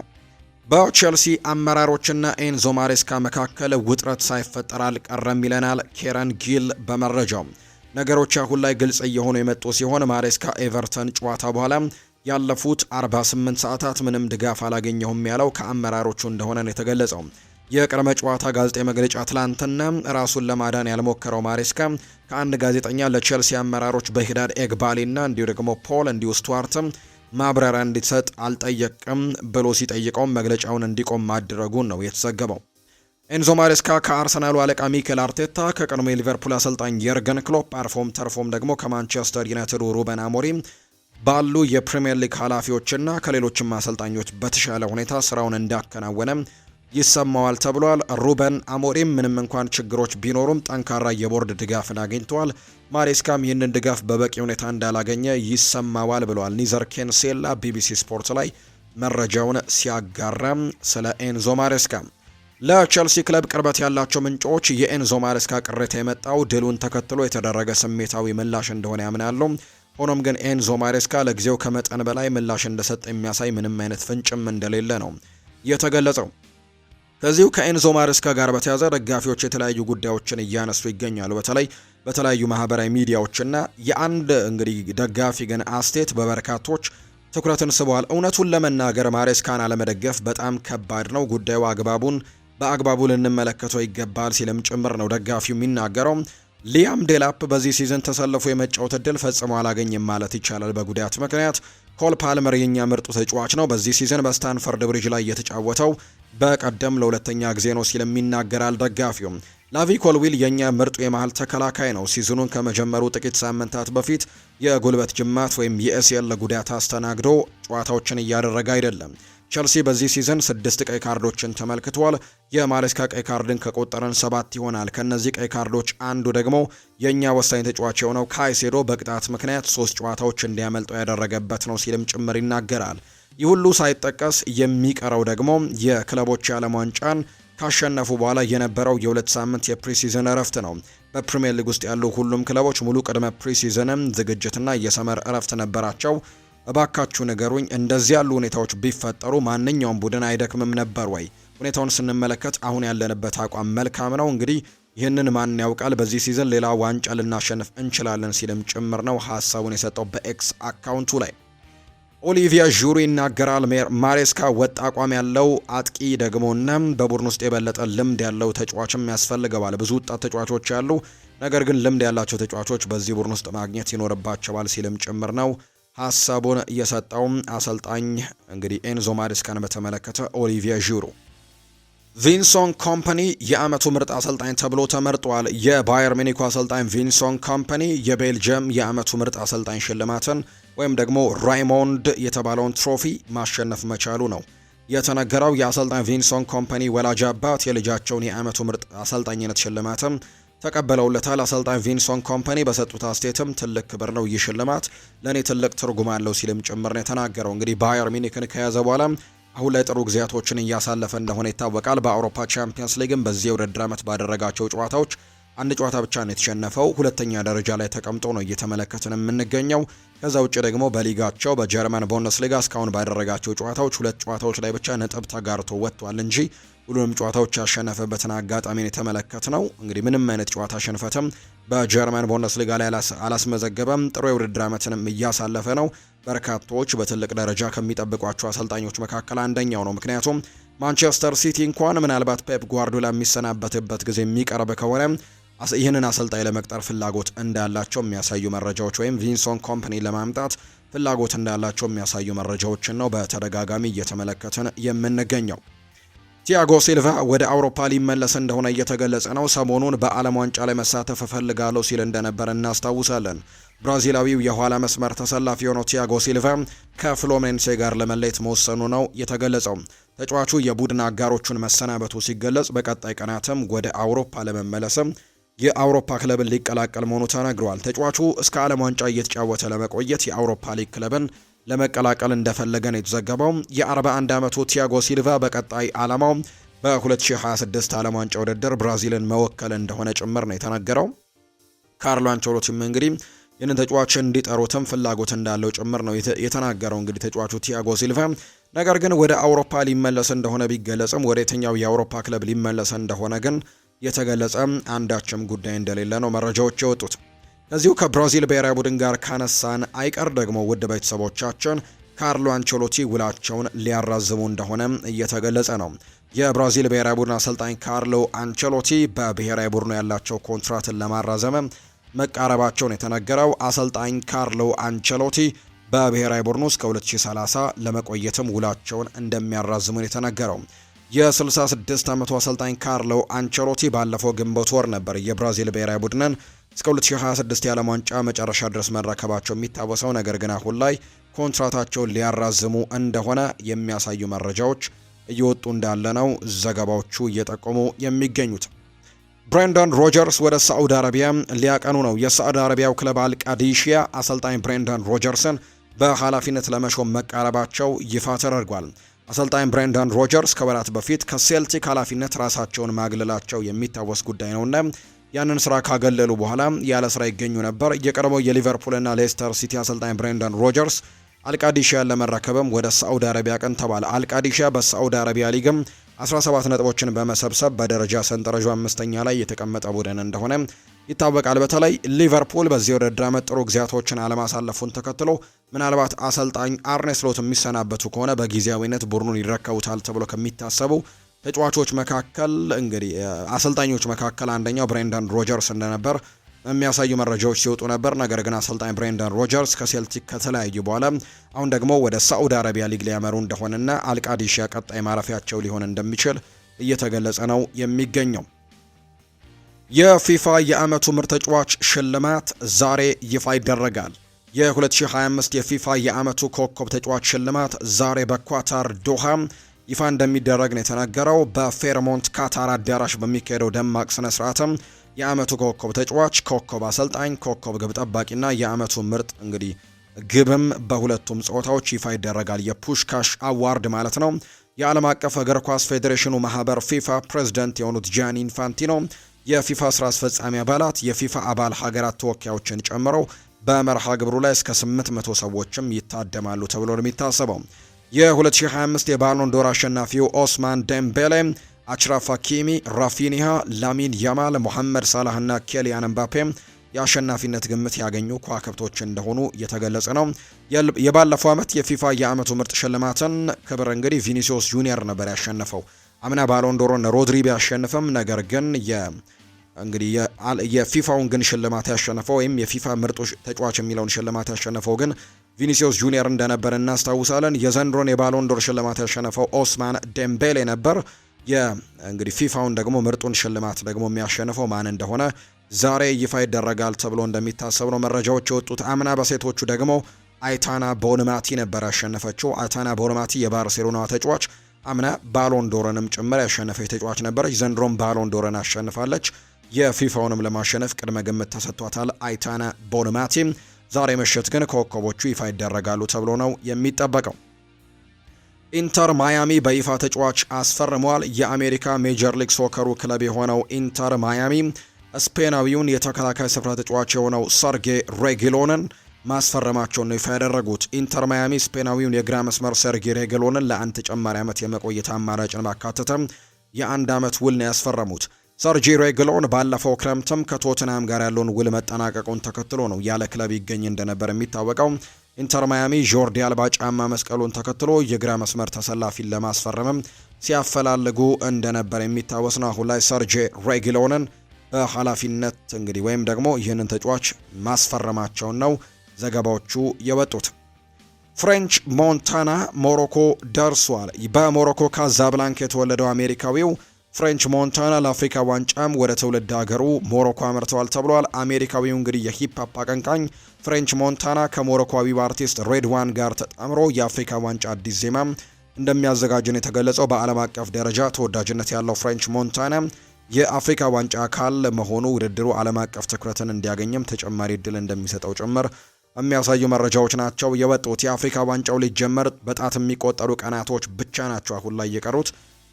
በቸልሲ አመራሮችና ኤንዞ ማሬስካ መካከል ውጥረት ሳይፈጠር አልቀረም ይለናል ኬረን ጊል በመረጃው። ነገሮች አሁን ላይ ግልጽ እየሆኑ የመጡ ሲሆን ማሬስካ ኤቨርተን ጨዋታ በኋላ ያለፉት 48 ሰዓታት ምንም ድጋፍ አላገኘሁም ያለው ከአመራሮቹ እንደሆነ ነው የተገለጸው። የቅድመ ጨዋታ ጋዜጣዊ መግለጫ ትላንትና ራሱን ለማዳን ያልሞከረው ማሬስካ ከአንድ ጋዜጠኛ ለቼልሲ አመራሮች በሂዳድ ኤግባሊና እንዲሁ ደግሞ ፖል እንዲሁ ስቱዋርትም ማብራሪያ እንዲሰጥ አልጠየቅም ብሎ ሲጠይቀውም መግለጫውን እንዲቆም ማድረጉን ነው የተዘገበው። ኤንዞ ማሬስካ ከአርሰናሉ አለቃ ሚኬል አርቴታ፣ ከቀድሞ የሊቨርፑል አሰልጣኝ የርገን ክሎፕ አልፎም ተርፎም ደግሞ ከማንቸስተር ዩናይትዱ ሩበን አሞሪም ባሉ የፕሪሚየር ሊግ ኃላፊዎችና ከሌሎችም አሰልጣኞች በተሻለ ሁኔታ ስራውን እንዳከናወነ ይሰማዋል ተብሏል። ሩበን አሞሪም ምንም እንኳን ችግሮች ቢኖሩም ጠንካራ የቦርድ ድጋፍን አግኝተዋል። ማሬስካም ይህንን ድጋፍ በበቂ ሁኔታ እንዳላገኘ ይሰማዋል ብሏል። ኒዘር ኬንሴላ ቢቢሲ ስፖርት ላይ መረጃውን ሲያጋራም ስለ ኤንዞ ማሬስካ። ለቸልሲ ክለብ ቅርበት ያላቸው ምንጮች የኤንዞ ማሬስካ ቅሬታ የመጣው ድሉን ተከትሎ የተደረገ ስሜታዊ ምላሽ እንደሆነ ያምናሉ። ሆኖም ግን ኤንዞ ማሬስካ ለጊዜው ከመጠን በላይ ምላሽ እንደሰጠ የሚያሳይ ምንም አይነት ፍንጭም እንደሌለ ነው የተገለጸው። ከዚሁ ከኤንዞ ማሬስካ ጋር በተያያዘ ደጋፊዎች የተለያዩ ጉዳዮችን እያነሱ ይገኛሉ። በተለይ በተለያዩ ማህበራዊ ሚዲያዎችና የአንድ እንግዲህ ደጋፊ ግን አስተያየት በበርካቶች ትኩረትን ስቧል። እውነቱን ለመናገር ማሬስካን አለመደገፍ በጣም ከባድ ነው። ጉዳዩ በአግባቡ ልንመለከተው ይገባል ሲልም ጭምር ነው ደጋፊው የሚናገረው። ሊያም ዴላፕ በዚህ ሲዝን ተሰልፎ የመጫወት እድል ፈጽሞ አላገኝም ማለት ይቻላል በጉዳት ምክንያት። ኮል ፓልመር የኛ ምርጡ ተጫዋች ነው። በዚህ ሲዝን በስታንፈርድ ብሪጅ ላይ የተጫወተው በቀደም ለሁለተኛ ጊዜ ነው ሲልም ይናገራል ደጋፊው። ላቪ ኮልዊል የኛ ምርጡ የመሃል ተከላካይ ነው። ሲዝኑን ከመጀመሩ ጥቂት ሳምንታት በፊት የጉልበት ጅማት ወይም የኤሲኤል ጉዳት አስተናግዶ ጨዋታዎችን እያደረገ አይደለም። ቸልሲ በዚህ ሲዝን 6 ቀይ ካርዶችን ተመልክቷል። የማሬስካ ቀይ ካርድን ከቆጠረን 7 ይሆናል። ከነዚህ ቀይ ካርዶች አንዱ ደግሞ የኛ ወሳኝ ተጫዋች የሆነው ካይሴዶ በቅጣት ምክንያት 3 ጨዋታዎች እንዲያመልጠው ያደረገበት ነው ሲልም ጭምር ይናገራል። ይህ ሁሉ ሳይጠቀስ የሚቀረው ደግሞ የክለቦች የዓለም ዋንጫን ካሸነፉ በኋላ የነበረው የ2 ሳምንት የፕሪሲዝን እረፍት ነው። በፕሪሚየር ሊግ ውስጥ ያሉ ሁሉም ክለቦች ሙሉ ቅድመ ፕሪሲዝንም ዝግጅትና የሰመር እረፍት ነበራቸው። እባካችሁ ንገሩኝ፣ እንደዚህ ያሉ ሁኔታዎች ቢፈጠሩ ማንኛውም ቡድን አይደክምም ነበር ወይ? ሁኔታውን ስንመለከት አሁን ያለንበት አቋም መልካም ነው። እንግዲህ ይህንን ማን ያውቃል፣ በዚህ ሲዝን ሌላ ዋንጫ ልናሸንፍ እንችላለን ሲልም ጭምር ነው ሀሳቡን የሰጠው በኤክስ አካውንቱ ላይ። ኦሊቪያ ዡሩ ይናገራል። ማሬስካ ወጥ አቋም ያለው አጥቂ ደግሞና በቡድን ውስጥ የበለጠ ልምድ ያለው ተጫዋችም ያስፈልገዋል። ብዙ ወጣት ተጫዋቾች ያሉ፣ ነገር ግን ልምድ ያላቸው ተጫዋቾች በዚህ ቡድን ውስጥ ማግኘት ይኖርባቸዋል ሲልም ጭምር ነው ሀሳቡን የሰጠው አሰልጣኝ እንግዲህ ኤንዞ ማሬስካን በተመለከተ ኦሊቪያ ዡሩ። ቪንሶን ኮምፓኒ የአመቱ ምርጥ አሰልጣኝ ተብሎ ተመርጧል። የባየር ሚኒኩ አሰልጣኝ ቪንሶን ኮምፓኒ የቤልጅየም የአመቱ ምርጥ አሰልጣኝ ሽልማትን ወይም ደግሞ ራይሞንድ የተባለውን ትሮፊ ማሸነፍ መቻሉ ነው የተነገረው። የአሰልጣኝ ቪንሶን ኮምፓኒ ወላጅ አባት የልጃቸውን የአመቱ ምርጥ አሰልጣኝነት ሽልማትም ተቀበለውለታል። አሰልጣኝ ቪንሶን ኮምፓኒ በሰጡት አስተያየትም ትልቅ ክብር ነው፣ ይህ ሽልማት ለእኔ ትልቅ ትርጉም አለው ሲልም ጭምር ነው የተናገረው። እንግዲህ ባየር ሚኒክን ከያዘ በኋላ አሁን ላይ ጥሩ ጊዜያቶችን እያሳለፈ እንደሆነ ይታወቃል። በአውሮፓ ቻምፒየንስ ሊግም በዚህ የውድድር ዓመት ባደረጋቸው ጨዋታዎች አንድ ጨዋታ ብቻ ነው የተሸነፈው። ሁለተኛ ደረጃ ላይ ተቀምጦ ነው እየተመለከትን የምንገኘው። ከዛ ውጭ ደግሞ በሊጋቸው በጀርመን ቡንደስሊጋ እስካሁን ባደረጋቸው ጨዋታዎች 2 ጨዋታዎች ላይ ብቻ ነጥብ ተጋርቶ ወጥቷል እንጂ ሁሉንም ጨዋታዎች ያሸነፈበትን አጋጣሚን የተመለከት ነው። እንግዲህ ምንም አይነት ጨዋታ ሽንፈትም በጀርመን ቡንደስሊጋ ላይ አላስመዘገበም። ጥሩ የውድድር ዓመትንም እያሳለፈ ነው። በርካቶች በትልቅ ደረጃ ከሚጠብቋቸው አሰልጣኞች መካከል አንደኛው ነው። ምክንያቱም ማንቸስተር ሲቲ እንኳን ምናልባት ፔፕ ጓርዲዮላ የሚሰናበትበት ጊዜ የሚቀርብ ከሆነ ይህንን አሰልጣኝ ለመቅጠር ፍላጎት እንዳላቸው የሚያሳዩ መረጃዎች ወይም ቪንሰንት ኮምፓኒ ለማምጣት ፍላጎት እንዳላቸው የሚያሳዩ መረጃዎችን ነው በተደጋጋሚ እየተመለከትን የምንገኘው። ቲያጎ ሲልቫ ወደ አውሮፓ ሊመለስ እንደሆነ እየተገለጸ ነው። ሰሞኑን በዓለም ዋንጫ ላይ መሳተፍ እፈልጋለሁ ሲል እንደነበር እናስታውሳለን። ብራዚላዊው የኋላ መስመር ተሰላፊ የሆነው ቲያጎ ሲልቫ ከፍሎሜንሴ ጋር ለመለየት መወሰኑ ነው የተገለጸው። ተጫዋቹ የቡድን አጋሮቹን መሰናበቱ ሲገለጽ በቀጣይ ቀናትም ወደ አውሮፓ ለመመለስም የአውሮፓ ክለብን ሊቀላቀል መሆኑ ተነግሯል። ተጫዋቹ እስከ ዓለም ዋንጫ እየተጫወተ ለመቆየት የአውሮፓ ሊግ ክለብን ለመቀላቀል እንደፈለገ ነው የተዘገበው። የ41 ዓመቱ ቲያጎ ሲልቫ በቀጣይ ዓላማው በ2026 ዓለም ዋንጫ ውድድር ብራዚልን መወከል እንደሆነ ጭምር ነው የተነገረው። ካርሎ አንቸሎቲም እንግዲህ ይህንን ተጫዋች እንዲጠሩትም ፍላጎት እንዳለው ጭምር ነው የተናገረው። እንግዲህ ተጫዋቹ ቲያጎ ሲልቫ ነገር ግን ወደ አውሮፓ ሊመለስ እንደሆነ ቢገለጽም ወደ የትኛው የአውሮፓ ክለብ ሊመለስ እንደሆነ ግን የተገለጸ አንዳችም ጉዳይ እንደሌለ ነው መረጃዎች የወጡት። ከዚሁ ከብራዚል ብሔራዊ ቡድን ጋር ካነሳን አይቀር ደግሞ ውድ ቤተሰቦቻችን ካርሎ አንቸሎቲ ውላቸውን ሊያራዝሙ እንደሆነ እየተገለጸ ነው። የብራዚል ብሔራዊ ቡድን አሰልጣኝ ካርሎ አንቸሎቲ በብሔራዊ ቡድኑ ያላቸው ኮንትራትን ለማራዘም መቃረባቸውን የተነገረው። አሰልጣኝ ካርሎ አንቸሎቲ በብሔራዊ ቡድኑ እስከ 2030 ለመቆየትም ውላቸውን እንደሚያራዝሙ የተነገረው። የ66 ዓመቱ አሰልጣኝ ካርሎ አንቸሎቲ ባለፈው ግንቦት ወር ነበር የብራዚል ብሔራዊ ቡድንን እስከ 2026 የዓለም ዋንጫ መጨረሻ ድረስ መረከባቸው የሚታወሰው። ነገር ግን አሁን ላይ ኮንትራታቸውን ሊያራዝሙ እንደሆነ የሚያሳዩ መረጃዎች እየወጡ እንዳለ ነው ዘገባዎቹ እየጠቆሙ የሚገኙት። ብሬንዳን ሮጀርስ ወደ ሳዑዲ አረቢያ ሊያቀኑ ነው። የሳዑዲ አረቢያው ክለብ አልቃዲሺያ አሰልጣኝ ብሬንዳን ሮጀርስን በኃላፊነት ለመሾም መቃረባቸው ይፋ ተደርጓል። አሰልጣኝ ብሬንዳን ሮጀርስ ከወራት በፊት ከሴልቲክ ኃላፊነት ራሳቸውን ማግለላቸው የሚታወስ ጉዳይ ነውና ያንን ስራ ካገለሉ በኋላ ያለ ስራ ይገኙ ነበር። የቀድሞው የሊቨርፑልና ሌስተር ሲቲ አሰልጣኝ ብሬንዳን ሮጀርስ አልቃዲሺያን ለመረከብም ወደ ሳዑዲ አረቢያ ተባለ። አልቃዲሺያ በሳዑዲ አረቢያ ሊግም 17 ነጥቦችን በመሰብሰብ በደረጃ ሰንጠረዡ 5ኛ ላይ የተቀመጠ ቡድን እንደሆነ ይታወቃል። በተለይ ሊቨርፑል በዚህ ውድድር ዓመት ጥሩ ጊዜያቶችን አለማሳለፉን ተከትሎ ምናልባት አሰልጣኝ አርኔ ስሎት የሚሰናበቱ ከሆነ በጊዜያዊነት ቡድኑን ይረከቡታል ተብሎ ከሚታሰቡ ተጫዋቾች መካከል እንግዲህ አሰልጣኞች መካከል አንደኛው ብሬንዳን ሮጀርስ እንደነበር የሚያሳዩ መረጃዎች ሲወጡ ነበር። ነገር ግን አሰልጣኝ ብሬንዳን ሮጀርስ ከሴልቲክ ከተለያዩ በኋላ አሁን ደግሞ ወደ ሳዑዲ አረቢያ ሊግ ሊያመሩ እንደሆነና አልቃዲሺያ ቀጣይ ማረፊያቸው ሊሆን እንደሚችል እየተገለጸ ነው የሚገኘው። የፊፋ የዓመቱ ምርጥ ተጫዋች ሽልማት ዛሬ ይፋ ይደረጋል። የ2025 የፊፋ የዓመቱ ኮከብ ተጫዋች ሽልማት ዛሬ በኳታር ዶሃ ይፋ እንደሚደረግ ነው የተነገረው። በፌርሞንት ካታር አዳራሽ በሚካሄደው ደማቅ ስነ ስርዓትም የዓመቱ ኮከብ ተጫዋች፣ ኮከብ አሰልጣኝ፣ ኮከብ ግብ ጠባቂና የዓመቱ ምርጥ እንግዲህ ግብም በሁለቱም ጾታዎች ይፋ ይደረጋል። የፑሽካሽ አዋርድ ማለት ነው። የዓለም አቀፍ እግር ኳስ ፌዴሬሽኑ ማህበር ፊፋ ፕሬዝዳንት የሆኑት ጂያኒ ኢንፋንቲኖ የፊፋ ስራ አስፈጻሚ አባላት የፊፋ አባል ሀገራት ተወካዮችን ጨምሮ በመርሃ ግብሩ ላይ እስከ 800 ሰዎችም ይታደማሉ ተብሎ ነው የሚታሰበው። የ2025 የባሎን ዶር አሸናፊው ኦስማን ዴምቤሌ፣ አችራፍ ሀኪሚ፣ ራፊኒሃ፣ ላሚን ያማል፣ ሞሐመድ ሳላህ እና ኬሊያን ኤምባፔ የአሸናፊነት ግምት ያገኙ ከዋክብቶች እንደሆኑ እየተገለጸ ነው። የባለፈው ዓመት የፊፋ የዓመቱ ምርጥ ሽልማትን ክብር እንግዲህ ቪኒሲዮስ ጁኒየር ነበር ያሸነፈው። አምና ባሎን ዶሮን ሮድሪ ቢያሸንፍም ነገር ግን እንግዲህ የፊፋውን ግን ሽልማት ያሸነፈው ወይም የፊፋ ምርጡ ተጫዋች የሚለውን ሽልማት ያሸነፈው ግን ቪኒሲዮስ ጁኒየር እንደነበር እናስታውሳለን። የዘንድሮን የባሎን ዶር ሽልማት ያሸነፈው ኦስማን ዴምቤሌ ነበር። እንግዲህ ፊፋውን ደግሞ ምርጡን ሽልማት ደግሞ የሚያሸንፈው ማን እንደሆነ ዛሬ ይፋ ይደረጋል ተብሎ እንደሚታሰብ ነው መረጃዎች የወጡት። አምና በሴቶቹ ደግሞ አይታና ቦንማቲ ነበር ያሸነፈችው። አይታና ቦንማቲ የባርሴሎና ተጫዋች አምና ባሎን ዶርንም ጭምር ያሸነፈች ተጫዋች ነበረች። ዘንድሮም ባሎን ዶርን አሸንፋለች። የፊፋውንም ለማሸነፍ ቅድመ ግምት ተሰጥቷታል አይታና ቦንማቲ። ዛሬ ምሽት ግን ኮከቦቹ ይፋ ይደረጋሉ ተብሎ ነው የሚጠበቀው። ኢንተር ማያሚ በይፋ ተጫዋች አስፈርሟል። የአሜሪካ ሜጀር ሊግ ሶከሩ ክለብ የሆነው ኢንተር ማያሚ ስፔናዊውን የተከላካይ ስፍራ ተጫዋች የሆነው ሰርጌ ሬጊሎንን ማስፈረማቸውን ነው ይፋ ያደረጉት። ኢንተር ማያሚ ስፔናዊውን የግራ መስመር ሰርጌ ሬጊሎንን ለአንድ ተጨማሪ ዓመት የመቆየት አማራጭን ባካተተ የ1 ዓመት ውል ነው ያስፈረሙት። ሰርጂ ሬጊሎን ባለፈው ክረምትም ከቶትናም ጋር ያለውን ውል መጠናቀቁን ተከትሎ ነው ያለ ክለብ ይገኝ እንደነበር የሚታወቀው። ኢንተር ማያሚ ጆርዲ አልባ ጫማ መስቀሉን ተከትሎ የግራ መስመር ተሰላፊን ለማስፈረምም ሲያፈላልጉ እንደነበር የሚታወስ ነው። አሁን ላይ ሰርጄ ሬጊሎንን በኃላፊነት እንግዲህ ወይም ደግሞ ይህንን ተጫዋች ማስፈረማቸውን ነው ዘገባዎቹ የወጡት። ፍሬንች ሞንታና ሞሮኮ ደርሷል። በሞሮኮ ካዛብላንካ የተወለደው አሜሪካዊው ፍሬንች ሞንታና ለአፍሪካ ዋንጫም ወደ ትውልድ ሀገሩ ሞሮኮ አመርተዋል ተብሏል። አሜሪካዊው እንግዲህ የሂፕ ሆፕ አቀንቃኝ ፍሬንች ሞንታና ከሞሮኮዊው አርቲስት ሬድዋን ጋር ተጣምሮ የአፍሪካ ዋንጫ አዲስ ዜማ እንደሚያዘጋጅን የተገለጸው። በዓለም አቀፍ ደረጃ ተወዳጅነት ያለው ፍሬንች ሞንታና የአፍሪካ ዋንጫ አካል መሆኑ ውድድሩ ዓለም አቀፍ ትኩረትን እንዲያገኝም ተጨማሪ እድል እንደሚሰጠው ጭምር የሚያሳዩ መረጃዎች ናቸው የወጡት። የአፍሪካ ዋንጫው ሊጀመር በጣት የሚቆጠሩ ቀናቶች ብቻ ናቸው አሁን ላይ የቀሩት።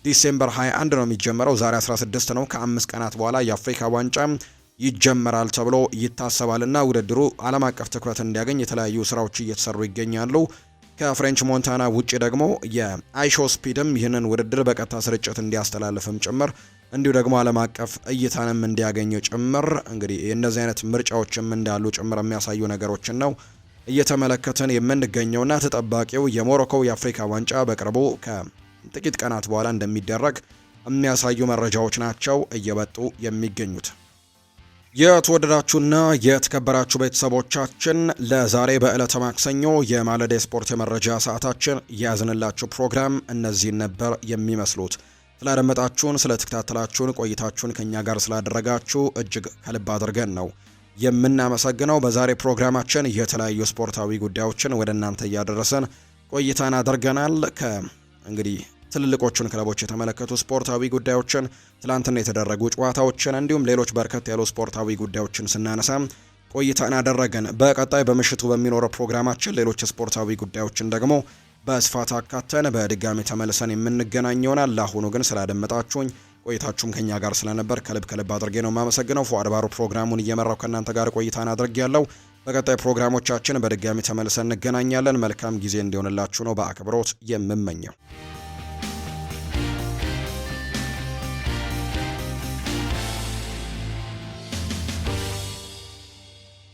ዲሴምበር 21 ነው የሚጀመረው። ዛሬ 16 ነው። ከ5 ቀናት በኋላ የአፍሪካ ዋንጫ ይጀመራል ተብሎ ይታሰባልና ውድድሩ ዓለም አቀፍ ትኩረት እንዲያገኝ የተለያዩ ስራዎች እየተሰሩ ይገኛሉ። ከፍሬንች ሞንታና ውጪ ደግሞ የአይሾ ስፒድም ይህንን ውድድር በቀጥታ ስርጭት እንዲያስተላልፍም ጭምር እንዲሁ ደግሞ ዓለም አቀፍ እይታንም እንዲያገኝ ጭምር እንግዲህ እነዚህ አይነት ምርጫዎችም እንዳሉ ጭምር የሚያሳዩ ነገሮችን ነው እየተመለከትን የምንገኘውና ተጠባቂው የሞሮኮው የአፍሪካ ዋንጫ በቅርቡ ከጥቂት ቀናት በኋላ እንደሚደረግ የሚያሳዩ መረጃዎች ናቸው እየወጡ የሚገኙት። የተወደዳችሁና የተከበራችሁ ቤተሰቦቻችን ለዛሬ በዕለተ ማክሰኞ የማለዳ ስፖርት የመረጃ ሰዓታችን ያዝንላችሁ ፕሮግራም እነዚህን ነበር የሚመስሉት። ስላደመጣችሁን፣ ስለተከታተላችሁን፣ ቆይታችሁን ከኛ ጋር ስላደረጋችሁ እጅግ ከልብ አድርገን ነው የምናመሰግነው። በዛሬ ፕሮግራማችን የተለያዩ ስፖርታዊ ጉዳዮችን ወደ እናንተ እያደረሰን ቆይታን አድርገናል። እንግዲህ ትልልቆቹን ክለቦች የተመለከቱ ስፖርታዊ ጉዳዮችን፣ ትላንትና የተደረጉ ጨዋታዎችን እንዲሁም ሌሎች በርከት ያሉ ስፖርታዊ ጉዳዮችን ስናነሳ ቆይታን አደረገን። በቀጣይ በምሽቱ በሚኖረው ፕሮግራማችን ሌሎች ስፖርታዊ ጉዳዮችን ደግሞ በስፋት አካተን በድጋሚ ተመልሰን የምንገናኝ ይሆናል። ለአሁኑ ግን ስላደመጣችሁኝ ቆይታችሁም ከኛ ጋር ስለነበር ከልብ አድርጌ ነው የማመሰግነው። ፉአድ ባሩ ፕሮግራሙን እየመራው ከእናንተ ጋር ቆይታን አድርጌያለሁ። በቀጣይ ፕሮግራሞቻችን በድጋሚ ተመልሰን እንገናኛለን። መልካም ጊዜ እንዲሆንላችሁ ነው በአክብሮት የምመኘው።